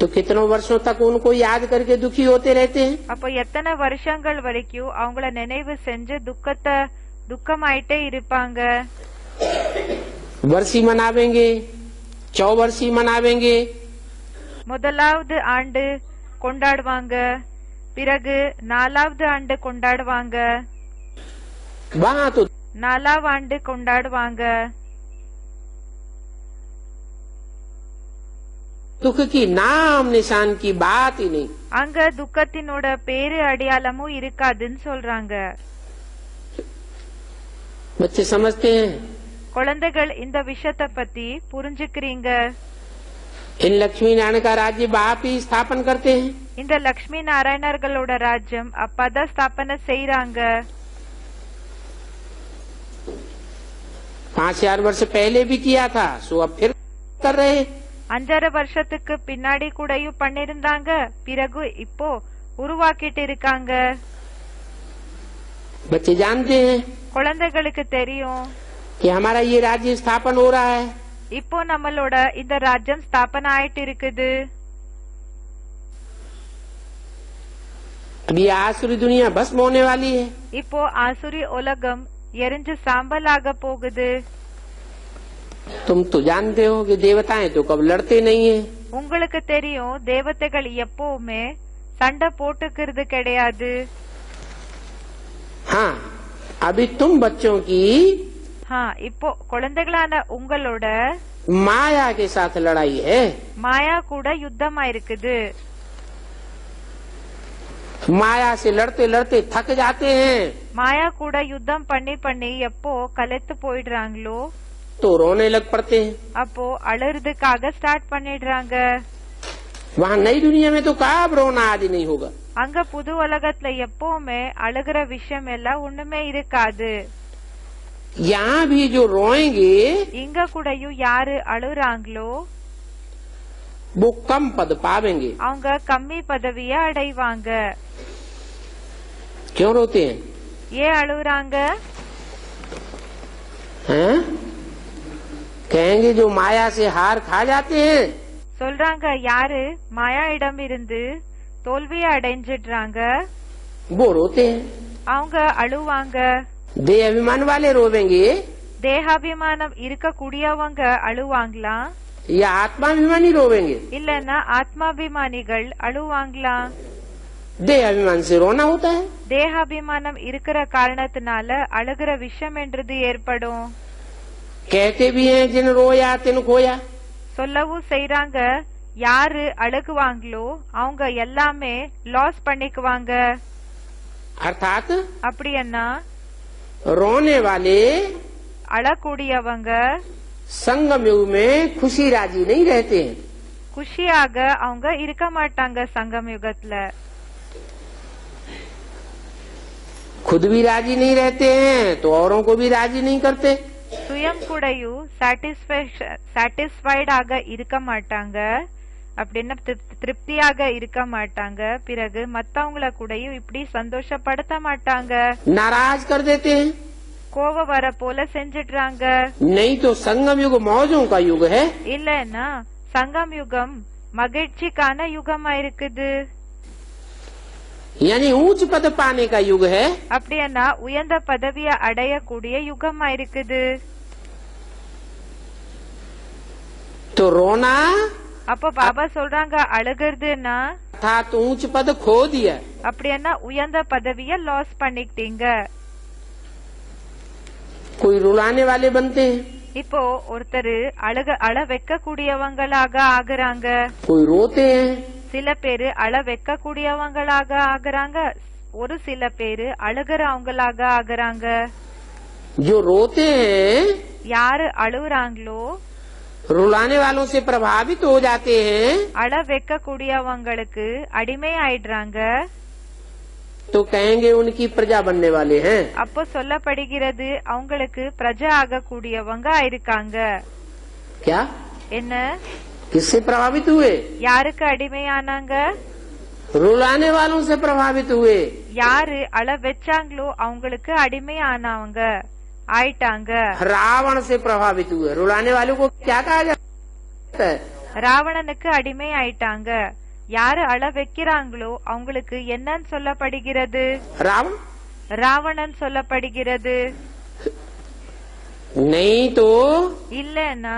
तो कितनों वर्षों तक उनको याद करके दुखी होते रहते हैं। அப்போ எத்தனை வருஷங்கள் வரைக்கும் அவங்கள நினைவு செஞ்சு துக்கமாயிட்டே இருப்பாங்க. वर्षी मनावेंगे, 100 वर्षी मनावेंगे, முதலாவது ஆண்டு கொண்டாடுவாங்க, பிறகு 4வது ஆண்டு கொண்டாடுவாங்க, वहाँ तो 4வது ஆண்டு கொண்டாடுவாங்க. दुख की नाम निशान की बात ही नहीं। அங்க துக்கத்தினோட பேரு அடையாளமும் இருக்காதுன்னு சொல்றாங்க. बच्चे समझते हैं। குழந்தைகள் இந்த விஷயத்தை பத்தி புரிஞ்சுக்கிறீங்க. इन लक्ष्मी नारायण का राज्य बाप ही स्थापन करते हैं। இந்த லக்ஷ்மி நாராயணர்களோட ராஜ்யம் அப்பதான் ஸ்தாபனை செய்யறாங்க. 5000 वर्ष पहले भी किया था, सो अब फिर कर रहे। 5 வருஷத்துக்கு பின்னாடி கூடயும் பண்ணிருந்தாங்க, பிறகு இப்போ உருவாக்கிட்டு இருக்காங்க. बच्चे जानते हैं குழந்தைகளுக்கு தெரியும் कि हमारा ये राज्य स्थापन हो रहा है। இப்போ நம்மளோட இந்த ராஜ்யம் ஸ்தாபனை ஆயிட்டு இருக்குது. अभी आसुरी दुनिया भस्म होने वाली है। இப்போ ஆசுரி உலகம் எரிஞ்சு சாம்பல் ஆக போகுது. तुम तो जानते हो कि देवताएं तो कब लड़ते नहीं है। உங்களுக்கு தெரியும் தேவதைகள் எப்பவுமே சண்டை போட்டுக்கிறது கிடையாது. हाँ, अभी तुम बच्चों की இப்போ குழந்தைகளான உங்களோட माया के साथ लड़ाई है। மாயா கூட யுத்தமா இருக்குது. माया से लड़ते लड़ते थक जाते हैं மாயா கூட யுத்தம் பண்ணி பண்ணி எப்போ கலைத்து போயிடுறாங்களோ तो रोने लग पड़ते हैं। அப்போ அழுறதுக்காக ஸ்டார்ட் பண்ணிடுறாங்க. वहाँ नई दुनिया में तो कब रोना आदि नहीं होगा। அங்க புது உலகத்துல எப்பவுமே அழுகிற விஷயம் எல்லாம் ஒண்ணுமே இருக்காது. यहाँ भी जो रोएंगे இங்க கூடயும் யாரு அழுறாங்களோ वो कम पद पावेंगे। அவங்க கம்மி பதவிய அடைவாங்க. क्यों रोते हैं? ஏன் அழுறாங்க? हैं? कहेंगे जो माया से हार खा जाते हैं சொல்றாங்க யாரு மாயா இடம் இருந்து தோல்வியை அடைஞ்சிடுறாங்க वो रोते हैं। அவங்க அழுவாங்க देह अभिमान वाले रोवेंगे தேகாபிமானம் இருக்கக்கூடியவங்க அழுவாங்களா या आत्माभिमानी रोवेंगे? இல்லன்னா ஆத்மாபிமானிகள் அழுவாங்களா देह अभिमान से रोना होता है। தேகாபிமானம் இருக்கிற காரணத்தினால அழுகிற விஷயம் என்றது ஏற்படும் कहते भी हैं जिन रोया तिन खोया। சொல்லவும் செய்றாங்க யாரு அழுகுவாங்களோ அவங்க எல்லாமே லாஸ் பண்ணிக்குவாங்க अर्थात அப்படின்னா रोने वाले அழக்கூடியவங்க संगम युग में खुशी राजी नहीं रहते हैं। குஷியாக அவங்க இருக்க மாட்டாங்க சங்கம் யுகத்துல खुद भी राजी नहीं रहते हैं तो औरों को भी राजी नहीं करते। சுயம் கூடயும் சாட்டிஸ்ஃபைடாக இருக்க மாட்டாங்க அப்படின்னா திருப்தியாக இருக்க மாட்டாங்க பிறகு மத்தவங்கள கூடயும் இப்படி சந்தோஷப்படுத்த மாட்டாங்க नाराज कर देते हैं। கோபம் வர போல செஞ்சிடுறாங்க नहीं तो संगम युग मौजों का युग है। இல்லன்னா சங்கம் யுகம் மகிழ்ச்சிக்கான யுகமா இருக்குது यानी ऊंच पद पाने का युग है। அப்படின்னா உயர்ந்த பதவியை அடையக்கூடிய யுகமா இருக்குது तो रोना அப்போ பாபா சொல்றாங்க அழுகிறதுன்னா अर्थात ऊंच पद खो दिया। அப்படின்னா உயர்ந்த பதவிய லாஸ் பண்ணிக்கிட்டீங்க कोई रुलाने वाले बनते हैं, இப்போ ஒருத்தர் அழ வைக்க கூடியவங்களாக ஆகுறாங்க कोई रोते हैं। சில பேரு அழ வைக்க கூடியவங்களாக ஆகுறாங்க ஒரு சில பேரு அழுகிறவங்களாக ஆகுறாங்க जो रोते हैं யாரு அழுகுறாங்களோ रुलाने वालों से प्रभावित हो जाते हैं அழ வைக்க கூடியவங்களுக்கு அடிமை ஆயிடுறாங்க तो कहेंगे उनकी प्रजा बनने वाले हैं। அப்போ சொல்லப்படுகிறது அவங்களுக்கு பிரஜா ஆகக்கூடியவங்க ஆயிருக்காங்க क्या? என்ன किससे प्रभावित हुए? யாருக்கு அடிமையானாங்க रुलाने वालों से प्रभावित हुए। யாரு அழ வச்சாங்களோ அவங்களுக்கு அடிமை ஆனவங்க ஆயிட்டாங்க रावण से प्रभावित हुए। रुलाने वालों को क्या कहा जाता है? ராவணனுக்கு அடிமை ஆயிட்டாங்க யாரு அழ வைக்கிறாங்களோ அவங்களுக்கு என்னன்னு சொல்லப்படுகிறது रावण ராவணன் சொல்லப்படுகிறது नहीं तो இல்லன்னா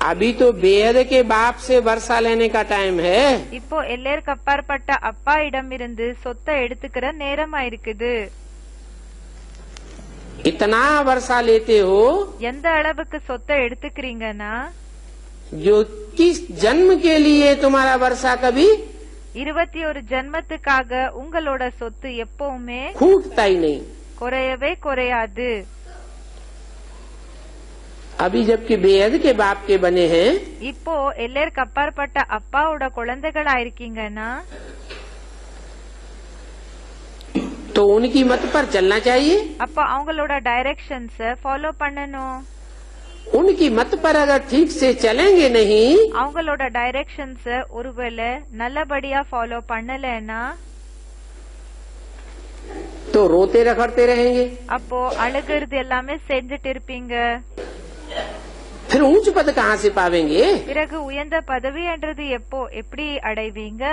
अभी तो बेहद के बाप से वर्षा लेने का टाइम है। இப்போ எல்லேருக்கு அப்பாற்பட்ட அப்பா இடமிருந்து சொத்தை எடுத்துக்கிற நேரமா இருக்குது इतना वर्षा लेते हो எந்த அளவுக்கு சொத்தை எடுத்துக்கிறீங்கன்னா जो 21 जन्म के लिए तुम्हारा वर्षा कभी 21 ஜென்மத்துக்காக உங்களோட சொத்து எப்பவுமே फूटता ही नहीं। குறையவே குறையாது अभी जबकि बेहद के बाप के बने हैं இப்போ எல்லேருக்கு அப்பாற்பட்ட அப்பாவோட குழந்தைகளா இருக்கீங்கன்னா तो उनकी मत पर चलना चाहिए। அப்ப அவங்களோட டைரக்ஷன்ஸ் ஃபாலோ பண்ணணும் उनकी मत पर अगर ठीक से चलेंगे नहीं அவங்களோட டைரக்ஷன்ஸ் ஒருவேளை நல்லபடியா ஃபாலோ பண்ணலன்னா तो रोते रखड़ते रहेंगे। அப்போ அழுகிறது எல்லாமே செஞ்சுட்டு இருப்பீங்க फिर ऊंच पद कहाँ से पावेंगे? பிறகு உயர்ந்த பதவி என்றது எப்படி அடைவீங்க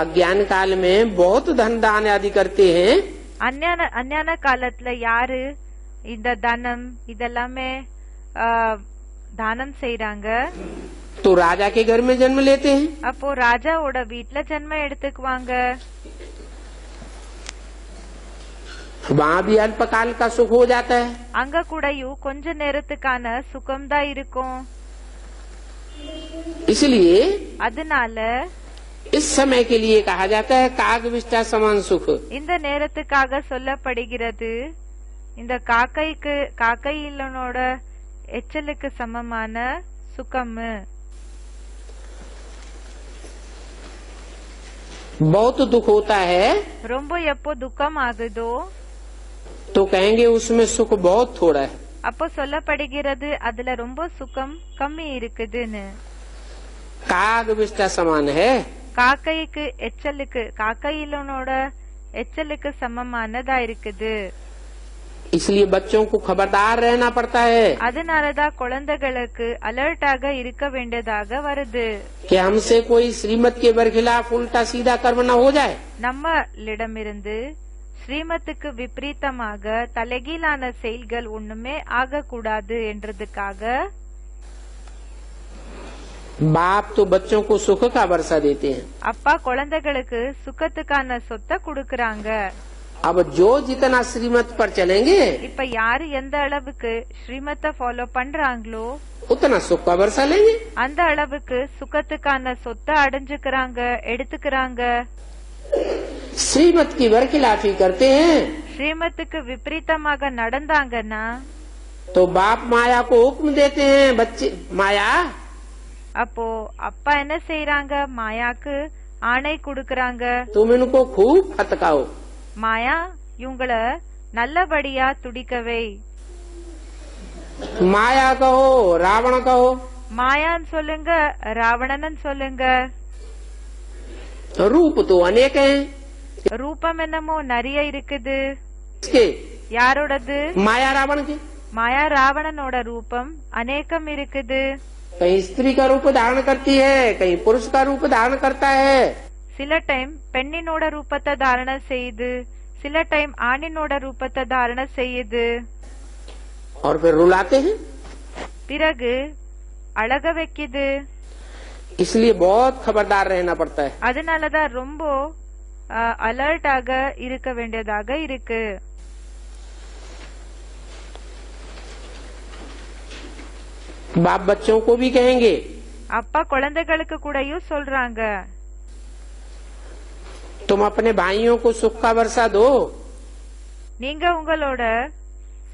अज्ञान काल में बहुत धन दान आदि करते हैं அஞ்ஞான காலத்துல யாரு இந்த தனம் இதெல்லாமே தானம் செய்றாங்க तो राजा के घर में जन्म लेते हैं। அப்போ ராஜாவோட வீட்ல ஜென்மம் எடுத்துக்குவாங்க वहाँ भी अल्पकाल का सुख हो जाता है। அங்க கூடயும் கொஞ்ச நேரத்துக்கான சுகம்தான் இருக்கும் इसलिए அதனால इस समय के लिए कहा जाता है काग विष्टा समान सुख। இந்த நேரத்துக்காக சொல்லப்படுகிறது இந்த காக்கையிலனோட எச்சலுக்கு சமமான சுகம் बहुत दुख होता है ரொம்ப எப்போ துக்கம் ஆகுதோ तो कहेंगे उसमें सुख बहुत थोड़ा है। அப்போ சொல்லப்படுகிறது அதுல ரொம்ப சுகம் கம்மி இருக்குதுன்னு काग विष्टा समान है। காக்கையிலனோட எச்சலுக்கு சமமானதா இருக்குது इसलिए बच्चों को खबरदार रहना पड़ता है அதனாலதான் குழந்தைகளுக்கு அலர்ட்டாக இருக்க வேண்டியதாக வருது. कि हमसे कोई श्रीमत के बरखिलाफ उल्टा सीधा कर्म न हो जाए. நம்மளிடமிருந்து ஸ்ரீமத்துக்கு விபரீதமாக தலைகீழான செயல்கள் ஒண்ணுமே ஆகக்கூடாது என்றதுக்காக बाप तो बच्चों को सुख का वर्षा देते हैं. அப்பா குழந்தைகளுக்கு சுகத்துக்கான சொத்தை கொடுக்கறாங்க. अब जो जितना श्रीमत पर चलेंगे இப்ப யாரு எந்த அளவுக்கு ஸ்ரீமத்தை ஃபாலோ பண்றாங்களோ उतना सुख का वर्षा लेंगे. அந்த அளவுக்கு சுகத்துக்கான சொத்தை அடைஞ்சுக்கிறாங்க, எடுத்துக்கிறாங்க. श्रीमत की बरखिलाफी करते हैं ஸ்ரீமத்துக்கு விபரீதமாக நடந்தாங்கன்னா तो बाप माया को हुक्म देते हैं, बच्चे माया அப்போ அப்பா என்ன செய்யறாங்க, மாயாக்கு ஆணை கொடுக்கறாங்க. तुम इनको खूब फटकाओ. மாயா இவங்களை நல்லபடியா துடிக்கவை. माया कहो, रावण कहो, மாயான்னு சொல்லுங்க, ராவணன் சொல்லுங்க. रूप तो अनेक हैं. ரூபம் என்னமோ நிறைய இருக்குது. इसके யாரோடது? माया रावण के. மாயா ராவணனோட ரூபம் அநேகம் இருக்குது. कहीं स्त्री का रूप धारण करती है, कहीं पुरुष का रूप धारण करता है. சில டைம் பெண்ணினோட ரூபத்தை தாரண செய்யுது, சில டைம் ஆணினோட ரூபத்தை தாரண செய்யுது. और फिर रुलाते हैं. பிறகு அழக வைக்குது. इसलिए बहुत खबरदार रहना पड़ता है. அதனாலதான் ரொம்ப அலர்ட்டாக இருக்க வேண்டியதாக இருக்கு. बाप बच्चों को भी कहेंगे அப்பா குழந்தைகளுக்கு கூடயும் சொல்றாங்க, तुम अपने भाइयों को सुख का वर्षा दो. நீங்க உங்களோட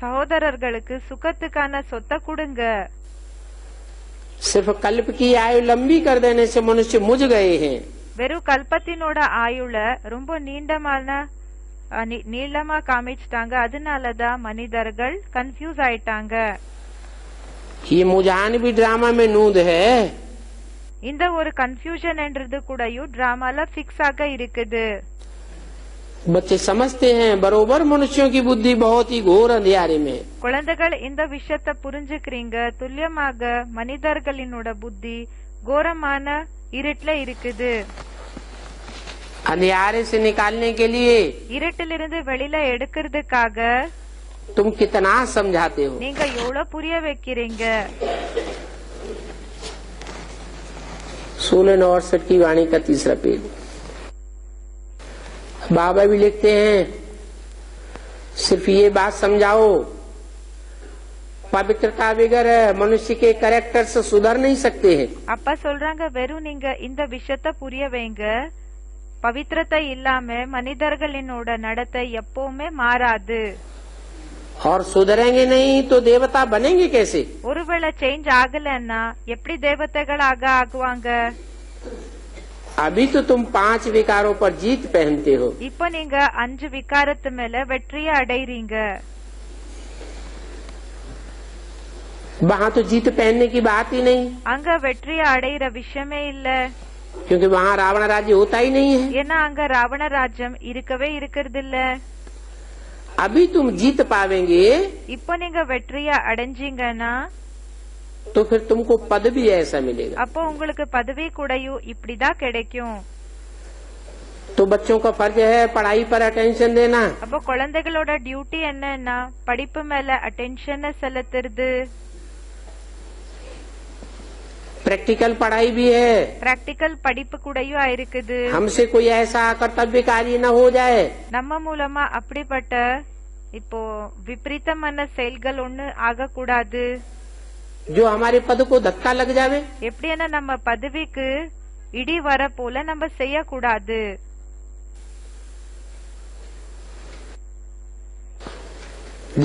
சகோதரர்களுக்கு சுகத்துக்கான சொத்தை கொடுங்க. सिर्फ कल्प की आयु लंबी कर देने से मनुष्य मुझ गए हैं. வெறும் கல்பத்தினோட ஆயுள ரொம்ப நீளமா காமிச்சிட்டாங்க. அதனாலதான் மனிதர்கள் கன்ஃபியூஸ் ஆயிட்டாங்க. ये मुझान भी ड्रामा में नूंद है. இந்த ஒரு கன்ஃபியூஷன் என்றது கூடயும் டிராமால பிக்ஸ் ஆக இருக்குது. बच्चे समझते हैं बरोबर मनुष्यों की बुद्धि बहुत ही घोर अंधियारे में. குழந்தைகள் இந்த விஷயத்தை புரிஞ்சுக்கிறீங்க. துல்லியமாக மனிதர்களினோட புத்தி கோரமான இருட்டுல இருக்குது. अंधियारे से निकालने के लिए இருட்டிலிருந்து வெளியில எடுக்கிறதுக்காக तुम कितना समझाते हो. நீங்க எவ்வளவு புரிய வைக்கிறீங்க. 1669 की वाणी का तीसरा पेज. बाबा भी लिखते हैं, सिर्फ ये बात समझाओ, पवित्रता बगैर मनुष्य के कैरेक्टर से सुधर नहीं सकते हैं. அப்பா சொல்றாங்க, வெறும் நீங்க இந்த விஷயத்தை புரிய வைங்க. பவித்திரத்தை இல்லாம மனிதர்களினோட நடத்தை எப்பவுமே மாறாது. और सुधरेंगे नहीं तो देवता बनेंगे कैसे. ஒருவேளை சேஞ்ச் ஆகலன்னா எப்படி தேவதைகளாக ஆகுவாங்க. अभी तो तुम 5 विकारों पर जीत पहनते हो. இப்ப நீங்க 5 விகாரத்து மேல வெற்றியை அடைறீங்க. वहाँ तो जीत पहनने की बात ही नहीं, அங்க வெற்றியை அடையிற விஷயமே இல்ல. क्योंकि वहाँ रावण राज्य होता ही नहीं है. ஏன்னா அங்க ராவண ராஜ்யம் இருக்கவே இருக்கிறது இல்ல. अभी तुम जीत पावेंगे இப்ப நீங்க வெற்றியை அடைஞ்சீங்கன்னா तो फिर तुमको पद भी ऐसा मिलेगा. அப்போ உங்களுக்கு பதவி கூடயும் இப்படிதான் கிடைக்கும். तो बच्चों का फर्ज है पढ़ाई पर अटेंशन देना. அப்போ குழந்தைகளோட டியூட்டி என்னன்னா படிப்பு மேல அட்டென்ஷன் செலுத்துறது. प्रैक्टिकल पढ़ाई भी है. பிராக்டிக்கல் படிப்பு கூடயும் இருக்குது. हमसे कोई ऐसा कर्तव्य कार्य न हो जाए நம்ம மூலமா அப்படிப்பட்ட இப்போ விபரீதமான செயல்கள் ஒண்ணு ஆகக்கூடாது. जो हमारे पद को धक्का लग जावे. எப்படின்னா நம்ம பதவிக்கு இடி வர போல நம்ம செய்யக்கூடாது.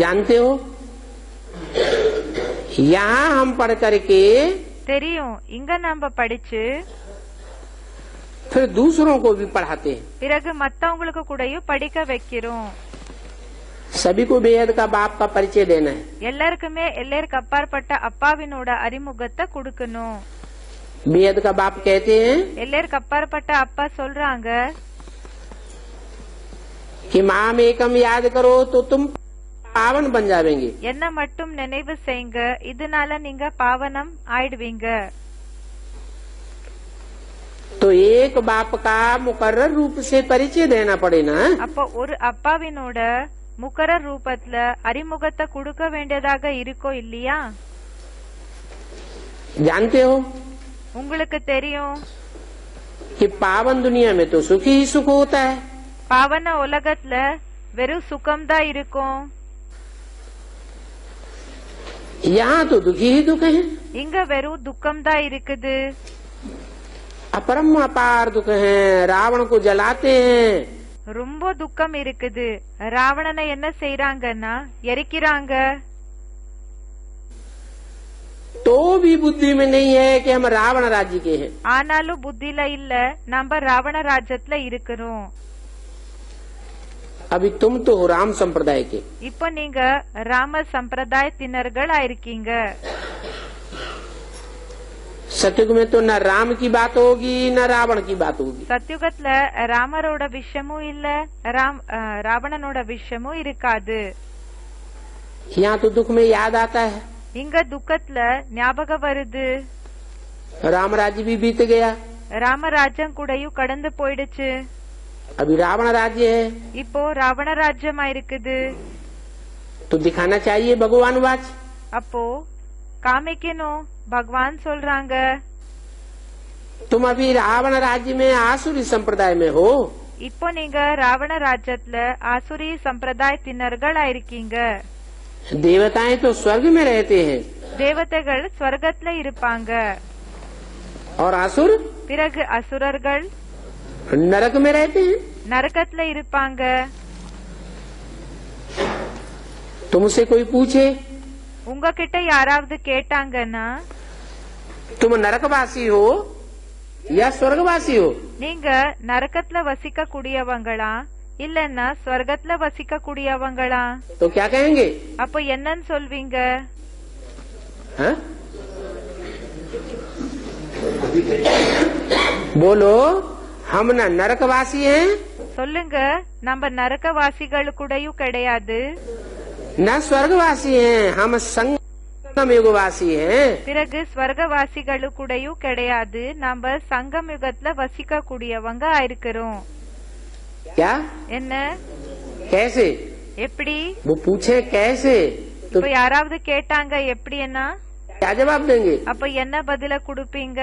जानते हो, यहाँ हम पढ़ करके தெரியும், இங்க நம்ம படிச்சு फिर दूसरों को भी पढ़ाते हैं. பிறகு மத்தவங்களுக்கு கூடயும் படிக்க வைக்கிறோம். सभी को बेहद का बाप का परिचय देना है. எல்லாருக்குமே எல்லாருக்கு அப்பாற்பட்ட அப்பாவினோட அறிமுகத்தை கொடுக்கணும். बेहद का बाप कहते हैं எல்லாருக்கு அப்பாற்பட்ட அப்பா சொல்றாங்க, कि माम एकम याद करो तो तुम पावन बन जावेंगे। என்ன மட்டும் நினைவு செய்யுங்க, இதனால நீங்க பாவனம் ஆயிடுவீங்க. तो एक बाप का मुकर्रर रूप से परिचय देना पड़े ना। அப்போ ஒரு அப்பாவினோட முக்கரர் ரூபத்துல அறிமுகத்தை கொடுக்க வேண்டியதாக இருக்கோ இல்லையா? जानते हो உங்களுக்கு தெரியும் कि पावन दुनिया में तो सुख ही सुख होता है। பாவன உலகத்துல வெறும் சுகம்தான் இருக்கும். यहाँ तो दुखी ही दुख है। இங்க வெறும் துக்கம்தான் இருக்குது. अपरम अपार दुख है। रावण को जलाते हैं। ரொம்ப துக்கம் இருக்குது. ராவணனை என்ன செய்யறாங்கன்னா எரிக்கிறாங்க. तो भी बुद्धि में नहीं है कि हम रावण राज्य के हैं। ஆனாலும் புத்தில இல்ல நம்ம ராவண ராஜ்யத்துல இருக்கிறோம். अभी तुम तो हो राम संप्रदाय के। இப்ப நீங்க ராம சம்பிரதாயத்தினர்கள் ஆயிருக்கீங்க. सतयुग में तो न राम की बात होगी न रावण की बात होगी। சத்யுகத்துல ராமரோட விஷயமும் இல்ல, ராவணனோட விஷயமும் இருக்காது. यहाँ तो दुख में याद आता है இங்க துக்கத்துல ஞாபகம் வருது. राम राज्य भी बीत गया। ராமராஜ்யம் கூடயும் கடந்து போயிடுச்சு. अभी रावण राज्य है। இப்போ ராவண ராஜ்யம் ஆயிருக்குது. तो दिखाना चाहिए भगवान वाच। அப்போ காமிக்கணும், பகவான் சொல்றாங்க. तुम अभी रावण राज्य में आसुरी संप्रदाय में हो। இப்போ நீங்க ராவண ராஜ்யத்துல ஆசுரி சம்பிரதாயத்தினர்கள் ஆயிருக்கீங்க. देवताएं तो स्वर्ग में रहते हैं தேவதைகள் ஸ்வர்கத்துல இருப்பாங்க. और असुर பிறகு அசுரர்கள் नरक में रहते हैं। நரகத்துல இருப்பாங்க. तुमसे कोई पूछे உங்ககிட்ட யாராவது கேட்டாங்கன்னா तुम नरकवासी हो या स्वर्गवासी हो, நீங்க நரகத்துல வசிக்க கூடியவங்களா இல்லன்னா ஸ்வர்கத்துல வசிக்க கூடியவங்களா? तो क्या कहेंगे? அப்ப என்னன்னு சொல்வீங்க? हाँ? बोलो हम न नरकवासी हैं சொல்லுங்க, நம்ம நரகவாசிகள் கூடயும் கிடையாது, न स्वर्गवासी हैं, हम संगम युगवासी हैं। பிறகு ஸ்வர்கவாசிகள் கூடயும் கிடையாது, நம்ம சங்கம் யுகத்துல வசிக்க கூடியவங்க ஆயிருக்கிறோம். क्या? என்ன? कैसे? எப்படி? वो पूछे कैसे तो இப்ப யாராவது கேட்டாங்க எப்படின்னா क्या जवाब देंगे? அப்ப என்ன பதில கொடுப்பீங்க?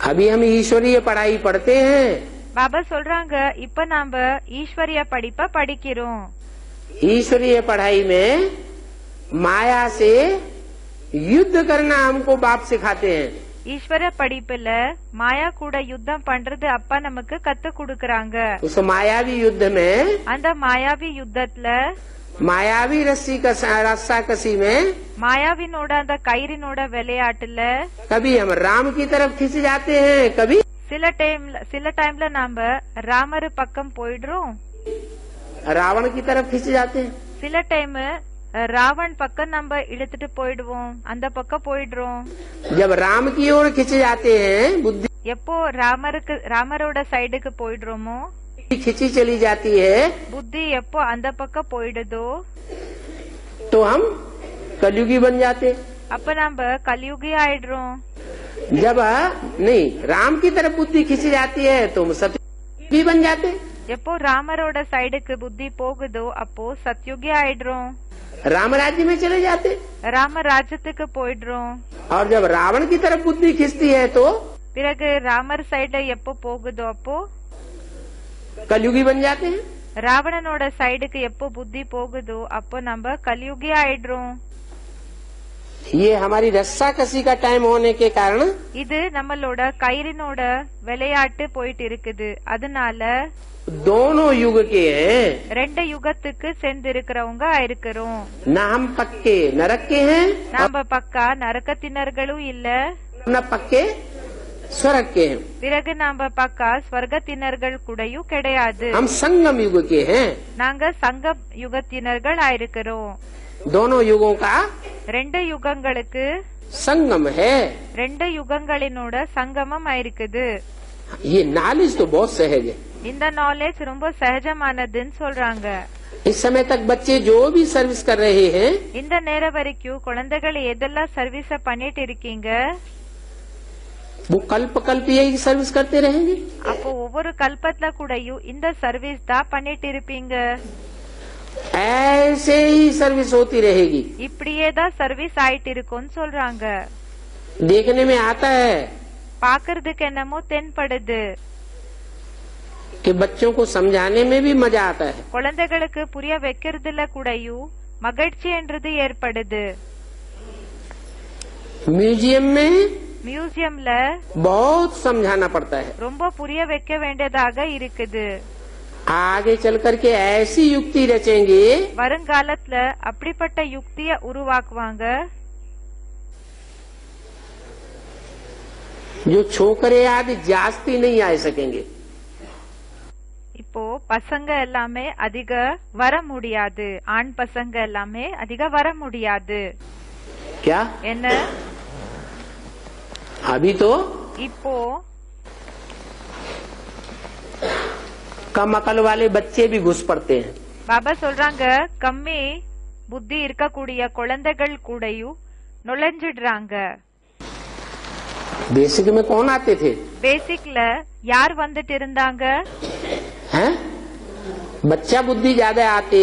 अभी हम ईश्वरीय पढ़ाई पढ़ते हैं। பாபா சொல்றாங்க, இப்ப நாம ஈஸ்வரிய படிப்ப படிக்கிறோம். ईश्वरीय पढ़ाई में माया से युद्ध करना हमको बाप सिखाते हैं। ஈஸ்வர படிப்புல மாயா கூட யுத்தம் பண்றது அப்பா நமக்கு கத்து கொடுக்கறாங்க. उस मायावी युद्ध में அந்த மாயாவி யுத்தத்துல मायावी रस्सा कसी में மாயாவினோட அந்த கயிறினோட விளையாட்டுல कभी हम राम की तरफ खिंच जाते हैं, कभी சில டைம்ல நாம ராமர் பக்கம் போயிடுறோம், रावण की तरफ खिंच जाते हैं। சில டைம் ராவன் பக்கம் நம்ம இழுத்துட்டு போயிடுவோம், அந்த பக்கம் போயிடுறோம். जब राम की ओर खिंच जाते हैं बुद्धि எப்போ ராமரோட சைடுக்கு போயிடுறோமோ, खिंची चली जाती है, புத்தி எப்போ அந்த பக்கம் போயிடுதோ तो हम कलयुगी बन जाते। அப்ப நம்ம கலியுகி ஆயிடுறோம். जब नहीं राम की तरफ बुद्धि खिंच जाती है तो हम सतयुगी बन जाते। எப்போ ராமரோட சைடுக்கு புத்தி போகுதோ அப்போ சத்யுகி ஆயிடுறோம், राम राज्य में चले जाते। ராம ராஜ்யத்துக்கு போயிடுறோம். और जब रावण की तरफ बुद्धि खिंचती है तो பிறகு ராமர் சைடுல எப்போ போகுதோ அப்போ कलयुगी बन जाते हैं। ராவணனோட சைடுக்கு எப்போ புத்தி போகுதோ அப்போ நம்ம கலியுகி ஆயிடுறோம். ये हमारी रस्सा कसी का टाइम होने के कारण இது நம்மளோட கயிறினோட விளையாட்டு போயிட்டு இருக்குது. அதனால दोनों युग के हैं। ரெண்டு யுகத்துக்கு சேர்ந்து இருக்கிறவங்க ஆயிருக்கிறோம். न हम पक्के नरक के हैं நாம பக்கா நரகத்தினர்களும் இல்ல, न पक्के स्वर्ग के हैं। பிறகு நாம பக்கா ஸ்வர்கத்தினர்கள் கூடயும் கிடையாது. हम संगम युग के हैं। நாங்க சங்க யுகத்தினர்கள் ஆயிருக்கிறோம். दोनों युगों का ரெண்டு யுகங்களுக்கு संगम है। ரெண்டு யுகங்களினோட சங்கமம் ஆயிருக்குது. ये नॉलेज तो बहुत सहज है। இந்த நாலேஜ் ரொம்ப சகஜமானதுன்னு சொல்றாங்க. इस समय तक बच्चे जो भी सर्विस कर रहे हैं, இந்த நேரம் வரைக்கும் குழந்தைகள் எதெல்லாம் சர்வீஸ பண்ணிட்டு இருக்கீங்க, वो कल्प कल्प यही सर्विस करते रहेंगे. அப்போ ஒவ்வொரு கல்பத்துல கூடயும் இந்த சர்வீஸ் தான் பண்ணிட்டு இருப்பீங்க. ऐसे ही सर्विस होती रहेगी. இப்படியே தான் சர்வீஸ் ஆயிட்டு இருக்கும்னு சொல்றாங்க. देखने में आता है பாக்குறதுக்கு என்னமோ தென்படுது. कि बच्चों को समझाने में भी मजा आता है. குழந்தைகளுக்கு புரிய வைக்கிறதுல கூடயும் மகிழ்ச்சி என்றது ஏற்படுது. म्यूजियम में மியூசியம்ல बहुत समझाना पड़ता है. ரொம்ப புரிய வைக்க வேண்டியதாக இருக்குது. आगे चल करके ऐसी युक्ति रचेंगे, வருங்காலத்துல அப்படிப்பட்ட யுக்திய உருவாக்குவாங்க, जो छोकरे आदि जास्ती नहीं आ सकेंगे. இப்போ பசங்க எல்லாமே அதிக வர முடியாது, ஆண் பசங்க எல்லாமே அதிக வர முடியாது. क्या என்ன अभी तो இப்போ कम अकल वाले बच्चे भी घुस पड़ते हैं. பாபா சொல்றாங்க, கம்மி புத்தி இருக்கக்கூடிய குழந்தைகள் கூடயும் நுழைஞ்சிடுறாங்க. बेसिक में कौन आते थे? பேசிக்ல யார் வந்துட்டு இருந்தாங்க? हैं? बच्चा बुद्धि ज्यादा आते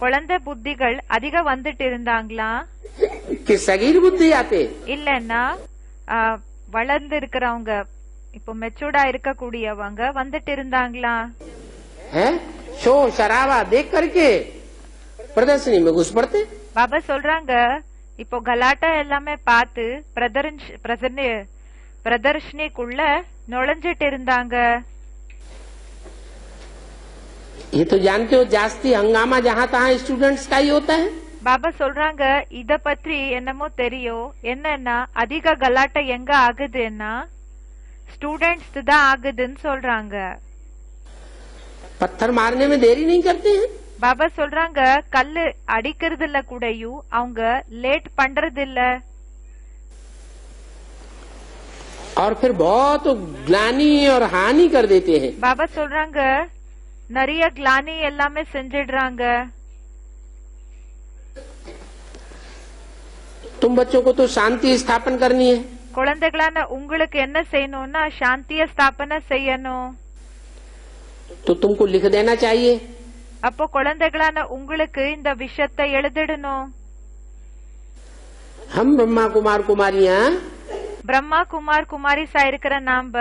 குழந்தை புத்திகள் அதிக வந்துட்டு இருந்தாங்களா, कि सगीर बुद्धि आते? இல்லன்னா வளர்ந்து இருக்கிறவங்க, இப்போ மெச்சூர்டா இருக்கக்கூடியவங்க வந்துட்டு இருந்தாங்களா? हैं? शो शराबा देख करके प्रदर्शनी में घुस पड़ते. பாபா சொல்றாங்க, இப்போ கலாட்டா எல்லாமே பார்த்து பிரதர்ஷனிக்குள்ள நுழைஞ்சிட்டு இருந்தாங்க. ये तो जानते हो जास्ती हंगामा जहाँ तहाँ स्टूडेंट्स का ही होता है. பாபா சொல்றாங்க, இத பற்றி என்னமோ தெரியும். என்னன்னா அதிக கலாட்டா எங்க ஆகுதுன்னா ஸ்டூடெண்ட்ஸ் தான் ஆகுதுன்னு சொல்றாங்க. पत्थर मारने में देरी नहीं करते हैं. பாபா சொல்றாங்க, கல்லு அடிக்கிறதுல கூடயும் அவங்க லேட் பண்றது இல்ல. और फिर बहुत ग्लानी और हानि कर देते हैं. பாபா சொல்றாங்க, நிறைய கிளானி எல்லாமே செஞ்சிடுறாங்க. तुम बच्चों को तो शांति स्थापन करनी है. குழந்தைகளான உங்களுக்கு என்ன செய்யணும்னா சாந்திய ஸ்தாபனை செய்யணும். तो तुमको लिख देना चाहिए. அப்போ குழந்தைகளான உங்களுக்கு இந்த விஷயத்தை எழுதிடணும். हम ब्रह्मा कुमार कुमारियां, பிரம்மா குமார் குமாரிஸா இருக்கிற நாம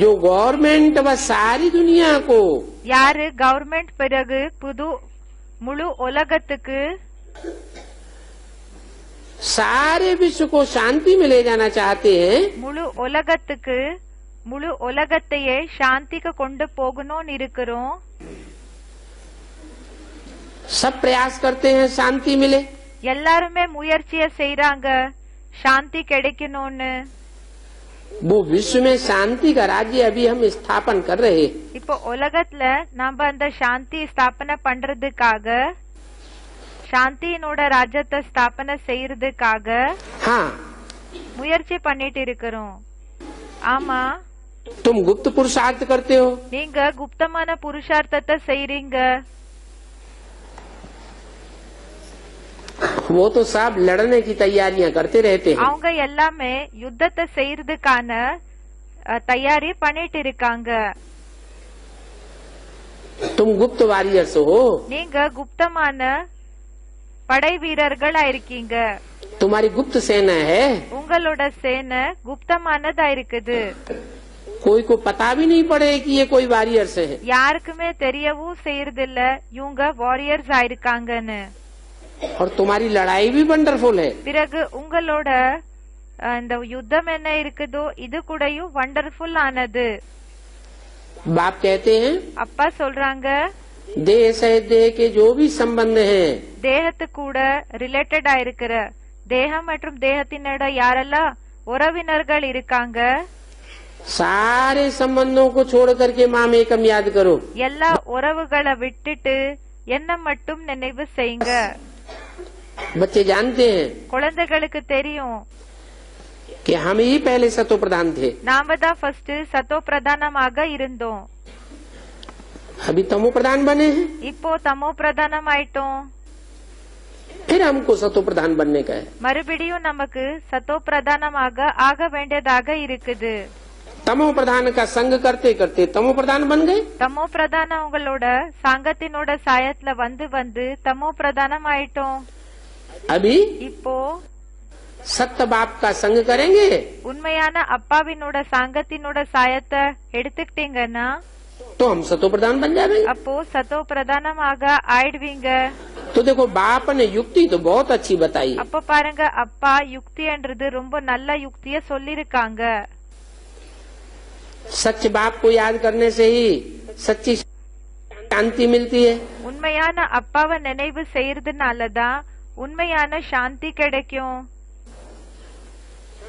जो गवर्नमेंट व सारी दुनिया को யாரு கவர்மெண்ட் பிறகு முழு உலகத்துக்கு सारे विश्व को शांति में ले जाना चाहते हैं, முழு உலகத்துக்கு முழு உலகத்தையே சாந்திக்கு கொண்டு போகணும்னு இருக்கிறோம். सब प्रयास करते हैं शांति मिले. எல்லாருமே முயற்சிய செய்யறாங்க சாந்தி கிடைக்கணும்னு. वो विश्व में शांति का राज्य अभी हम स्थापन कर रहे हैं. இப்போ உலகத்துல நாம அந்த சாந்தி ஸ்தாபனை பண்றதுக்காக, சாந்தியினோட ராஜ்யத்தை ஸ்தாபனை செய்யறதுக்காக हाँ, முயற்சி பண்ணிட்டு இருக்கிறோம். ஆமா, तुम गुप्त पुरुषार्थ करते हो. நீங்க குப்தமான புருஷார்த்தத்தை செய்றீங்க. वो तो सब लड़ने की तैयारियां करते रहते हैं. அவங்க எல்லாமே யுத்தத்தை செய்யறதுக்கான தயாரி பண்ணிட்டு இருக்காங்க. तुम गुप्त वॉरियर्स हो. நீங்க குப்தமான படை வீரர்களா இருக்கீங்க. तुम्हारी गुप्त सेना है. உங்களோட சேனை குப்தமானதா இருக்குது. कोई को पता भी नहीं पड़े कि ये कोई वॉरियर्स है. யாருக்குமே தெரியவும் செய்யறதில்ல இவங்க வாரியர்ஸ் ஆயிருக்காங்கன்னு. और तुम्हारी लड़ाई भी वंडरफुल है. பிறகு உங்களோட இந்த யுத்தம் என்ன இருக்குதோ இது கூடயும் வண்டர்ஃபுல் ஆனது. बाप कहते हैं, அப்பா சொல்றாங்க, देह से देह के जो भी संबंध हैं, தேகத்து கூட ரிலேட்டடா இருக்கிற தேகம் மற்றும் தேகத்தினோட யாரெல்லாம் உறவினர்கள் இருக்காங்க, सारे संबंधों को छोड़ करके माम एकम याद करो. எல்லா உறவுகளை விட்டுட்டு என்ன மட்டும் நினைவு செய்யுங்க. बच्चे जानते हैं குழந்தைகளுக்கு தெரியும் कि हम ही पहले सतो प्रधान थे. நாம தான் ஃபர்ஸ்ட் சத்தோ பிரதானமாக இருந்தோம். अभी तमो प्रधान बने हैं, இப்போ தமோ பிரதானம் ஆயிட்டோம். फिर हमको सतो प्रधान बनने का है. மறுபடியும் நமக்கு சத்தோ பிரதானமாக ஆக வேண்டியதாக இருக்குது. तमो प्रधान का संग करते करते तमो प्रधान बन गए. தமோ பிரதானம் உங்களோட சாங்கத்தினோட சாயத்துல வந்து வந்து தமோ பிரதானம் ஆயிட்டோம். अभी இப்போ सत्य बाप का संग करेंगे உண்மையான அப்பாவினோட சாங்கத்தினோட சாயத்தை எடுத்துக்கிட்டீங்கன்னா तो हम सतो प्रधान बन जाएंगे. அப்போ சத்தோ பிரதானமாக ஆயிடுவீங்க. तो देखो बाप ने युक्ति तो बहुत अच्छी बताई है. அப்ப பாருங்க, அப்பா யுக்தின்றது ரொம்ப நல்ல யுக்திய சொல்லிருக்காங்க. सच बाप को याद करने से ही सच्ची शांति मिलती है. உண்மையான அப்பாவை நினைவு செய்யறதுனாலதான் உண்மையான சாந்தி கிடைக்கும்.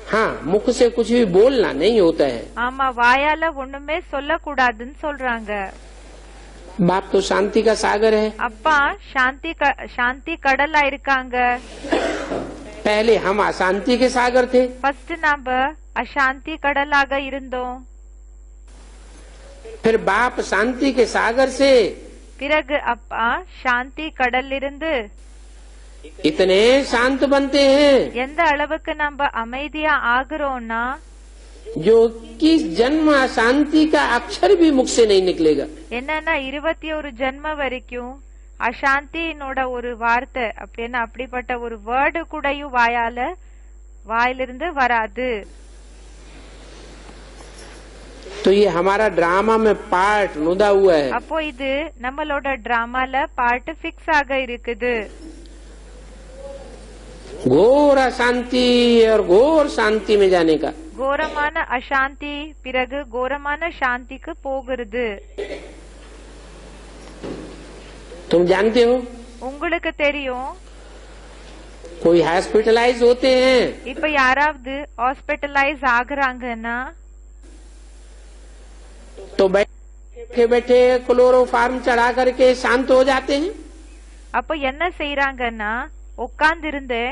हाँ, मुख से कुछ भी बोलना नहीं होता है. ஆமா, வாயால ஒண்ணுமே சொல்லக்கூடாதுன்னு சொல்றாங்க. बाप तो शांति का सागर है. அப்பா சாந்தி கடலா இருக்காங்க. पहले हम अशांति के सागर थे. ஃபர்ஸ்ட் நாம அசாந்தி கடலாக இருந்தோம். फिर बाप शांति के सागर से பிறகு அப்பா சாந்தி கடல் இருந்து इतने शांत बनते हैं எந்த அளவுக்கு நம்ம அமைதியா ஆகுறோம்னா जो कि जन्म अशांति का अक्षर भी मुख से नहीं निकलेगा. என்னன்னா 21 ஜென்ம வரைக்கும் அசாந்தினோட ஒரு வார்த்தை அப்படின்னா அப்படிப்பட்ட ஒரு வேர்டு கூடயும் வாயிலிருந்து வராது. तो ये हमारा ड्रामा में पार्ट नुदा हुआ है. அப்போ இது நம்மளோட டிராமால பார்ட் பிக்ஸ் ஆக இருக்குது. घोर अशांति और घोर शांति में जाने का. கோரமான அசாந்தி பிறகு கோரமான சாந்திக்கு போகிறது. तुम जानते हो உங்களுக்கு தெரியும், कोई हॉस्पिटलाइज होते हैं இப்ப யாராவது ஹாஸ்பிட்டலைஸ் ஆகுறாங்கன்னா तो बैठे बैठे क्लोरोफार्म चढ़ा करके शांत हो जाते हैं. அப்ப என்ன செய்யறாங்கன்னா உட்கார்ந்து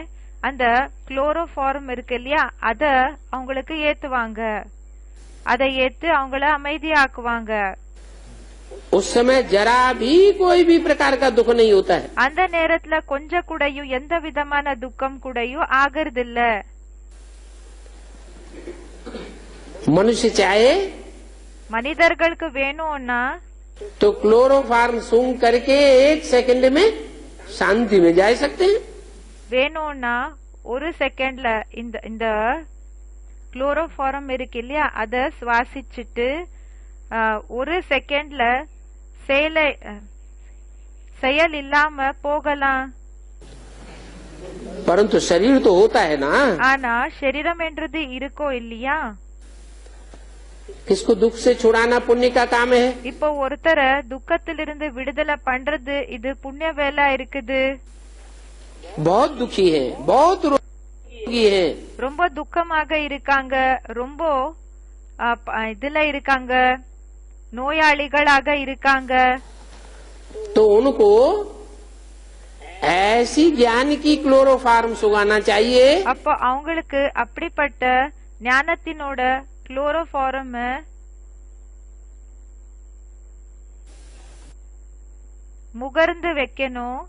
அந்த குளோரோஃபார்ம் இருக்கு இல்லையா, அத அவங்களுக்கு ஏத்துவாங்க. அதை ஏத்து அவங்கள அமைதியாக்குவாங்க. उस समय जरा भी कोई भी प्रकार का दुख नहीं होता है. அந்த நேரத்துல கொஞ்சம் கூடயும் எந்த விதமான துக்கம் கூடயும் ஆகறதில்ல. मनुष्य चाहे மனிதர்களுக்கு வேணும்னா तो क्लोरोफार्म सूंघ करके 1 सेकंड में शांति में जा सकते हैं. வேணும்னா ஒரு செகண்ட்ல இந்த குளோரோஃபார்ம் இருக்கு இல்லையா, அத சுவாசிச்சுட்டு ஒரு செகண்ட்ல செயல் இல்லாம போகலாம். परंतु शरीर तो होता है ना. ஆனா சரீரம் என்றது இருக்கோ இல்லையா, किसको दुख से छुड़ाना पुण्य का काम है. இப்போ ஒருத்தரை துக்கத்திலிருந்து விடுதலை பண்றது இது புண்ணிய வேலை இருக்குது. बहुत दुखी है, बहुत रोगी है, ரொம்ப துக்கமாக இருக்காங்க, ரொம்ப இதுல இருக்காங்க, நோயாளிகளாக இருக்காங்க. तो उनको ऐसी ज्ञान की क्लोरोफार्म सुगाना चाहिए. அப்போ அவங்களுக்கு அப்படிப்பட்ட ஞானத்தினோட குளோரோஃபார்ம் முகர்ந்து வைக்கணும்.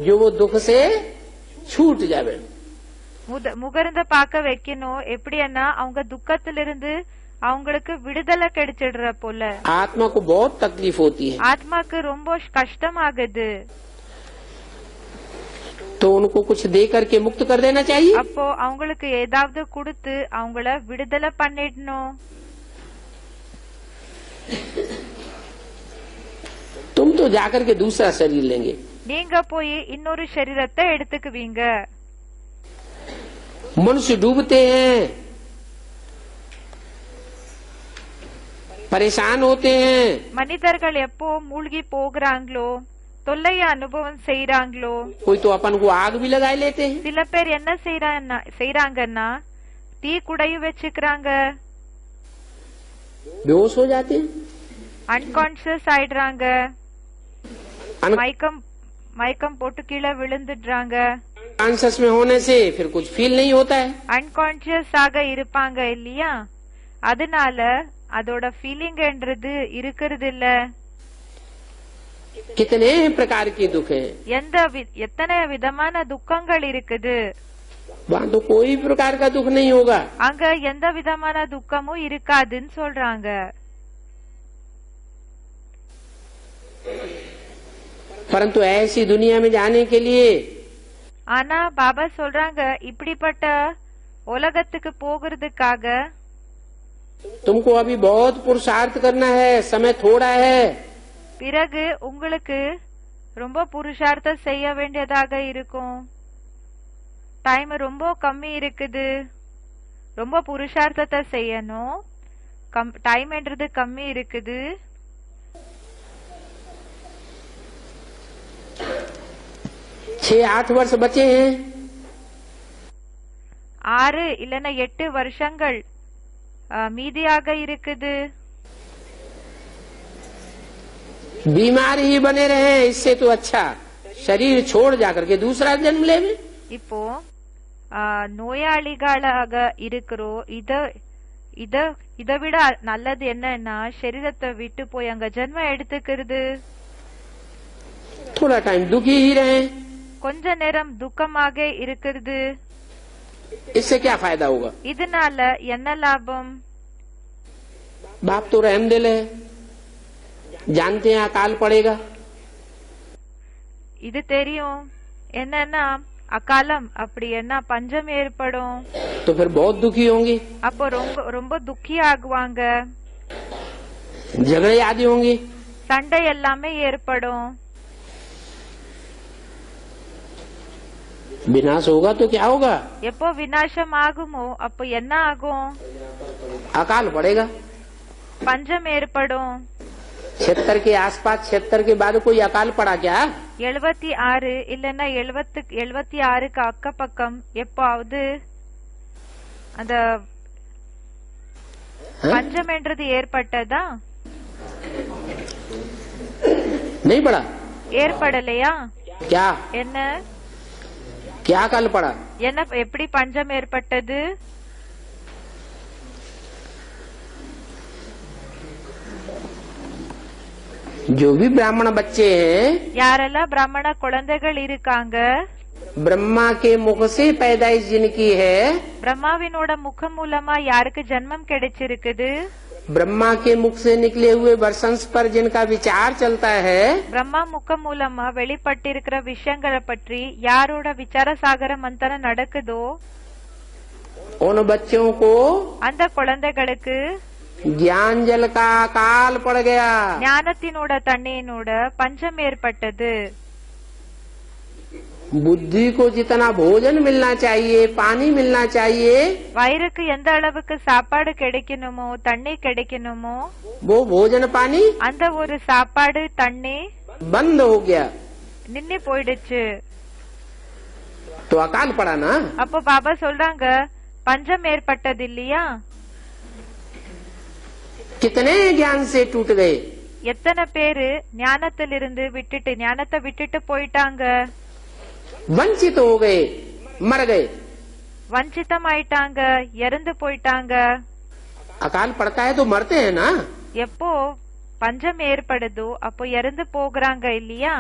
जो वो दुख से छूट जावे. முகர்ந்து பார்க்க வைக்கணும். எப்படின்னா அவங்க துக்கத்திலிருந்து அவங்களுக்கு விடுதலை கிடைச்சிடுற போல. आत्मा को बहुत तकलीफ होती है. ஆத்மாக்கு ரொம்ப கஷ்டமாகுது. तो उनको कुछ दे करके मुक्त कर देना चाहिए. அப்போ அவங்களுக்கு ஏதாவது கொடுத்து அவங்கள விடுதலை பண்ணிடணும். तुम तो जाकर के दूसरा शरीर लेंगे. நீங்க போய் இன்னொரு சரீரத்தை எடுத்துக்குவீங்க. मनुष्य डूबते हैं, परेशान होते हैं. மனிதர்கள் எப்போ மூழ்கி போகிறாங்களோ, தொல்லைய அனுபவம் செய்யறாங்களோ, कोई तो अपन को आग भी लगा लेते हैं. சில பேர் என்ன செய்யறாங்கன்னா தீ குடையும் வச்சுக்கிறாங்க. बेहोश हो जाते हैं. அன்கான்சியஸ் ஆயிடுறாங்க. மயக்கம் போட்டு கீழே விழுந்துடுறாங்க. अनकॉन्शियस में होने से फिर कुछ फील नहीं होता है. அன்கான்சியஸ் ஆக இருப்பாங்க இல்லையா, அதனால அதோட ஃபீலிங்ன்றது இருக்கிறது இல்ல. कितने प्रकार के दुख हैं, எத்தனை விதமான துக்கங்கள் இருக்குது. वहाँ तो कोई प्रकार का दुख नहीं होगा. அங்க எந்த விதமான துக்கமும் இருக்காதுன்னு சொல்றாங்க. परंतु ऐसी दुनिया में जाने के लिए ஆனா பாபா சொல்றாங்க, இப்படிப்பட்ட உலகத்துக்கு போகிறதுக்காக तुमको अभी बहुत पुरुषार्थ करना है, समय थोड़ा है. பிறகு உங்களுக்கு ரொம்ப புருஷார்த்தம் செய்ய வேண்டியதாக இருக்கும். டைம் ரொம்ப கம்மி இருக்குது. ரொம்ப புருஷார்த்தத்தை செய்யணும். டைம் என்றது கம்மி இருக்குது. 6-8 वर्ष बचे हैं. 6 இல்லனா 8 வருஷங்கள் மீதியாக இருக்குது. बीमार ही बने रहे, इससे तो अच्छा शरीर छोड़ जाकर के दूसरा जन्म ले. இப்போ நோயாளிகளாக இருக்கிறோம். இதை விட நல்லது என்னன்னா சரீரத்தை விட்டு போய் அங்க ஜென்மம் எடுத்துக்கிறது. थोड़ा टाइम दुखी ही रहे, கொஞ்ச நேரம் துக்கமாக இருக்கிறது. इससे क्या फायदा होगा? இதனால என்ன லாபம்? बाप तो रहम दिल है, जानते हैं अकाल पड़ेगा. இது தெரியும் என்னன்னா அகாலம், அப்படி என்ன பஞ்சம் ஏற்படும். तो फिर बहुत दुखी होंगे, அப்போ ரொம்ப துக்கி ஆகுவாங்க. झगड़े आदि होंगे, சண்டை எல்லாமே ஏற்படும். विनाश होगा तो क्या होगा? எப்போ விநாசம் ஆகுமோ அப்போ என்ன ஆகும்? अकाल पड़ेगा. பஞ்சம் ஏற்படும். 76 के आसपास, 76 के बाद कोई अकाल पड़ा क्या? 76 இல்லன்னா 76க்கு அக்க பக்கம் எப்பாவது அந்த பஞ்சம் என்றது ஏற்பட்டதா? नहीं पड़ा. ஏற்படலையா? क्या என்ன क्या अकाल पड़ा? என்ன எப்படி பஞ்சம் ஏற்பட்டது? जो भी ब्राह्मण बच्चे हैं, யாரெல்லாம் பிராமண குழந்தைகள் இருக்காங்க, ब्रह्मा के मुख से पैदाइश जिनकी है, பிரம்மாவினோட முகம் மூலமா யாருக்கு ஜென்மம் கிடைச்சிருக்குது, ब्रह्मा के मुख से निकले हुए वर्षंस पर जिनका विचार चलता है, பிரம்மா முகம் மூலமா வெளிப்பட்டிருக்கிற விஷயங்களை பற்றி யாரோட விசார சாகர மந்தனம் நடக்குதோ उन बच्चों को அந்த குழந்தைகளுக்கு ज्ञान जल का अकाल पड़ गया. ஞானத்தினோட தண்ணீனோட பஞ்சம் ஏற்பட்டது. बुद्धि को जितना भोजन मिलना चाहिए, पानी मिलना चाहिए, வயிறுக்கு எந்த அளவுக்கு சாப்பாடு கிடைக்கணுமோ தண்ணி கிடைக்கணுமோ वो भोजन पानी அந்த ஒரு சாப்பாடு தண்ணி बंद हो गया. நின்னு போயிடுச்சு. तो अकाल पड़ा ना. அப்போ பாபா சொல்றாங்க பஞ்சம் ஏற்பட்டது இல்லையா? कितने ज्ञान से टूट गए. எத்தனை பேரு ஞானத்திலிருந்து ஞானத்தை விட்டுட்டு போயிட்டாங்க, वंचित हो गए, मर गए. வஞ்சிதம் ஆயிட்டாங்க, இறந்து போயிட்டாங்க. अकाल पड़ता है तो मरते हैं ना. எப்போ பஞ்சம் ஏற்படுதோ அப்போ இறந்து போகிறாங்க இல்லையா?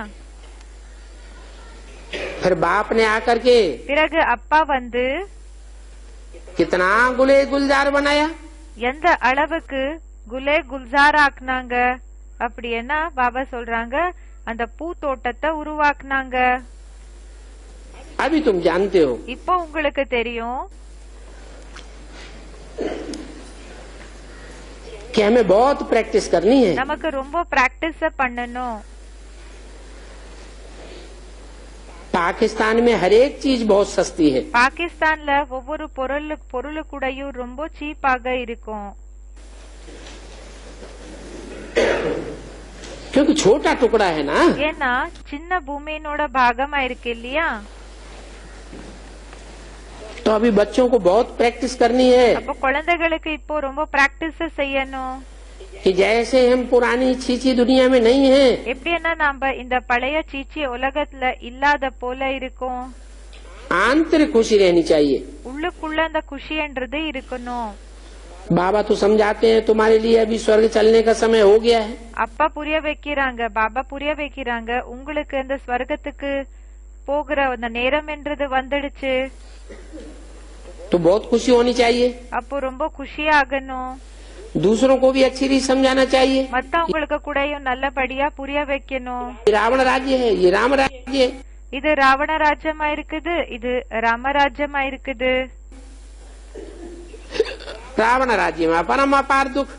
फिर बाप ने आकर के பிறகு அப்பா வந்து कितना गुले गुलजार बनाया. எந்த அளவுக்கு குலே குல்சார் ஆக்குனாங்க அப்படின்னா பாபா சொல்றாங்க அந்த பூ தோட்டத்தை உருவாக்குனாங்க. अभी तुम जानते हो. இப்போ உங்களுக்கு தெரியும் कि हमें बहुत प्रैक्टिस करनी है. நமக்கு ரொம்ப பிராக்டிஸ் பண்ணணும். पाकिस्तान में हर एक चीज बहुत सस्ती है. பாகிஸ்தான்ல ஒவ்வொரு பொருளுக்கூடையும் ரொம்ப சீப்பாக இருக்கும். क्योंकि छोटा टुकड़ा है ना. ஏன்னா சின்ன பூமியினோட பாகமா இருக்கு இல்லையா? तो अभी बच्चों को बहुत प्रैक्टिस करनी है அப்ப குழந்தைகளுக்கு இப்போ ரொம்ப பிராக்டிஸ் செய்யணும். कि जैसे हम पुरानी छीछी दुनिया में नहीं है, எப்படின்னா நாம இந்த பழைய சீச்சி உலகத்துல இல்லாத போல இருக்கும். आंतरिक खुशी रहनी चाहिए. உள்ளுக்குள்ள அந்த குஷின்றது இருக்கணும். बाबा तो समझाते हैं तुम्हारे लिए अभी स्वर्ग चलने का समय हो गया है। அப்பா புரிய வைக்கிறாங்க, பாபா புரிய வைக்கிறாங்க, உங்களுக்கு இந்த ஸ்வர்க்கத்துக்கு போகிற அந்த நேரம் என்றது வந்துடுச்சு. तो बहुत खुशी होनी चाहिए। அப்போ ரொம்ப குஷியாகணும். दूसरों को भी अच्छी रीत समझाना चाहिए। மத்தவங்களுக்கு கூடயும் நல்லபடியா புரிய வைக்கணும். ये रावण राज्य है, ये राम राज्य है। இது ராவண ராஜ்யமா இருக்குது, இது ராமராஜ்யமா இருக்குது. रावण राज्य में अपरम अपार दुख,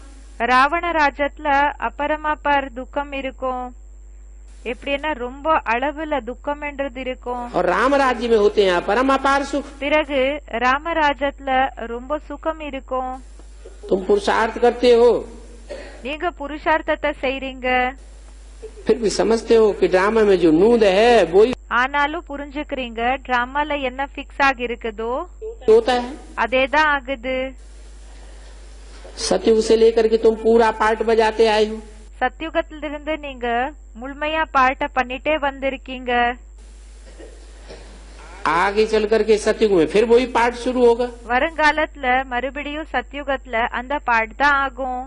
ராவண ராஜ்யத்துல அபரமாபார் துக்கம் இருக்கும். எப்படின்னா ரொம்ப அளவுல துக்கம் என்றது இருக்கும். और राम राज्य में होते हैं अपरम अपार सुख। பிறகு ராமராஜ்யத்துல ரொம்ப சுகம் இருக்கும். तुम पुरुषार्थ करते हो, நீங்க புருஷார்த்தத்தை செய்றீங்க, फिर भी समझते हो कि ड्रामा में जो नूद है वो ही ஆனாலும் புரிஞ்சுக்கிறீங்க டிராமால என்ன பிக்ஸ் ஆகி இருக்குதோ होता है। அதேதான் ஆகுது. सतयुग से लेकर के तुम पूरा पार्ट बजाते आए हो। சத்தியுகத்திலிருந்து நீங்க முழுமையா பாட்ட பண்ணிட்டே வந்திருக்கீங்க. आगे चल करके सतयुग में फिर वही पार्ट शुरू होगा। வருங்காலத்துல மறுபடியும் சத்தியுகத்துல அந்த பாட் தான் ஆகும்.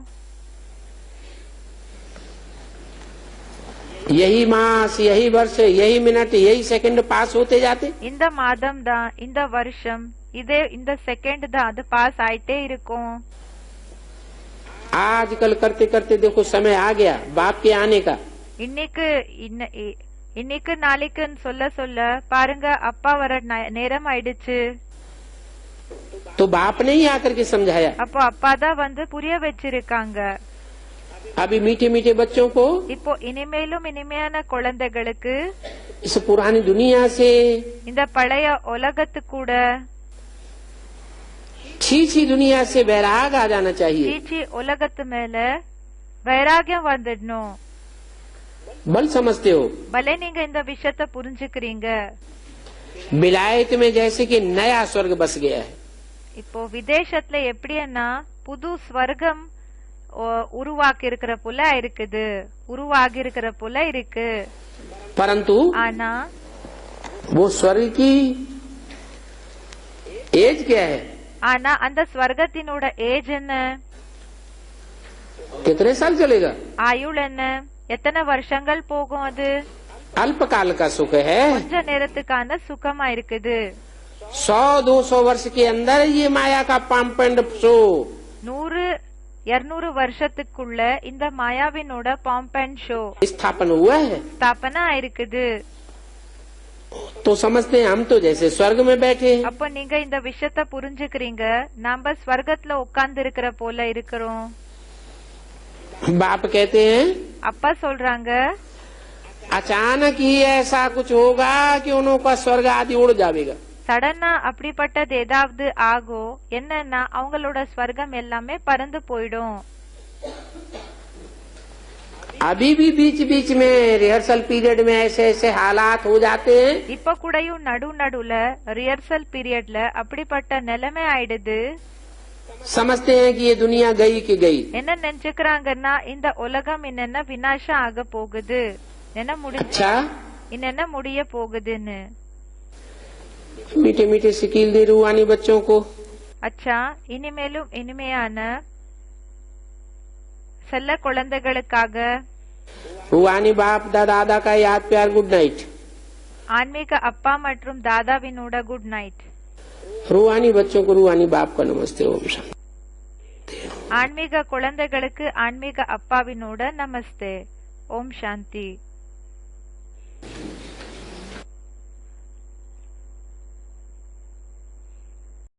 यही मास, यही वर्ष, यही मिनट, यही सेकंड पास होते जाते। இந்த மாதம் தான், இந்த வருஷம், இதே இந்த செகண்ட் தான் அது பாஸ் ஆயிட்டே இருக்கும். आजकल करते करते देखो समय आ गया बाप के आने का। இன்னைக்கு நாளைக்குன்னு சொல்ல சொல்ல பாருங்க அப்பா வர நேரம் ஆயிடுச்சு. तो बाप ने ही आकर के समझाया। அப்போ அப்பா தான் வந்து புரிய வச்சிருக்காங்க. अभी मीठे मीठे बच्चों को, இப்போ இனிமேலும் இனிமையான குழந்தைகளுக்கு इस पुरानी दुनिया से, இந்த பழைய உலகத்து கூட छीछी दुनिया से वैराग आ जाना चाहिए। சீச்சி உலகத்து மேல வைராகியம் வந்துடணும். बल समझते हो, பலே நீங்க இந்த விஷயத்த புரிஞ்சுக்கிறீங்க. विलायत में जैसे कि नया स्वर्ग बस गया है। இப்போ விதேசத்துல எப்படின்னா புது ஸ்வர்க்கம் உருவாக்கி இருக்கிற போல இருக்குது, உருவாகி இருக்கிற போல இருக்கு. परंतु ஆனா वो स्वर्ग की एज क्या है? ஆனா அந்த ஸ்வர்க்கத்தினோட ஏஜ் என்ன, कितने साल चलेगा? ஆயுள் என்ன, எத்தனை வருஷங்கள் போகும்? அது अल्पकाल का सुख है। கொஞ்ச நேரத்துக்கான சுகமா இருக்குது. 100-200 वर्ष के अंदर ये माया का पाम्पेंड शो 100-200 வருஷத்துக்குள்ள இந்த மாயாவினோட பாம்பன் ஷோ स्थापन हुआ है। ஸ்தாபனா இருக்குது. तो समझते हैं हम तो जैसे स्वर्ग में बैठे हैं। அப்ப நீங்க இந்த விஷயத்த புரிஞ்சுக்கிறீங்க, நாம ஸ்வர்கத்துல உட்கார்ந்து இருக்கிற போல இருக்கிறோம். बाप कहते हैं அப்பா சொல்றாங்க अचानक ही ऐसा कुछ होगा कि उनका स्वर्ग आदि उड़ जाएगा। சடனா அப்படிப்பட்டது ஏதாவது ஆகும், என்னன்னா அவங்களோட ஸ்வர்க்கம் எல்லாமே பறந்து போயிடும். अभी भी बीच बीच में रिहर्सल पीरियड में ऐसे ऐसे हालात हो जाते हैं। இப்ப கூடயும் நடுவுல ரிஹர்சல் பீரியட்ல அப்படிப்பட்ட நிலைமை ஆயிடுது. समझते हैं कि ये दुनिया गई कि गई। என்ன நினைச்சுக்கிறாங்கன்னா இந்த உலகம் என்னென்ன விநாசம் ஆக போகுது, என்ன अच्छा என்னென்ன முடிய போகுதுன்னு. मीठे मीठे शिकील दे रूहानी बच्चों को। அச்சா இனிமேலும் இனிமையான செல்ல குழந்தைகளுக்காக रूहानी बाप दादा का याद प्यार गुड नाइट। ஆன்மீக அப்பா மற்றும் தாதாவினோட குட் நைட். रूहानी बच्चों को रूहानी बाप का नमस्ते। ओम शांति। ஆன்மீக குழந்தைகளுக்கு ஆன்மீக அப்பாவினோட நமஸ்தே. ஓம் சாந்தி.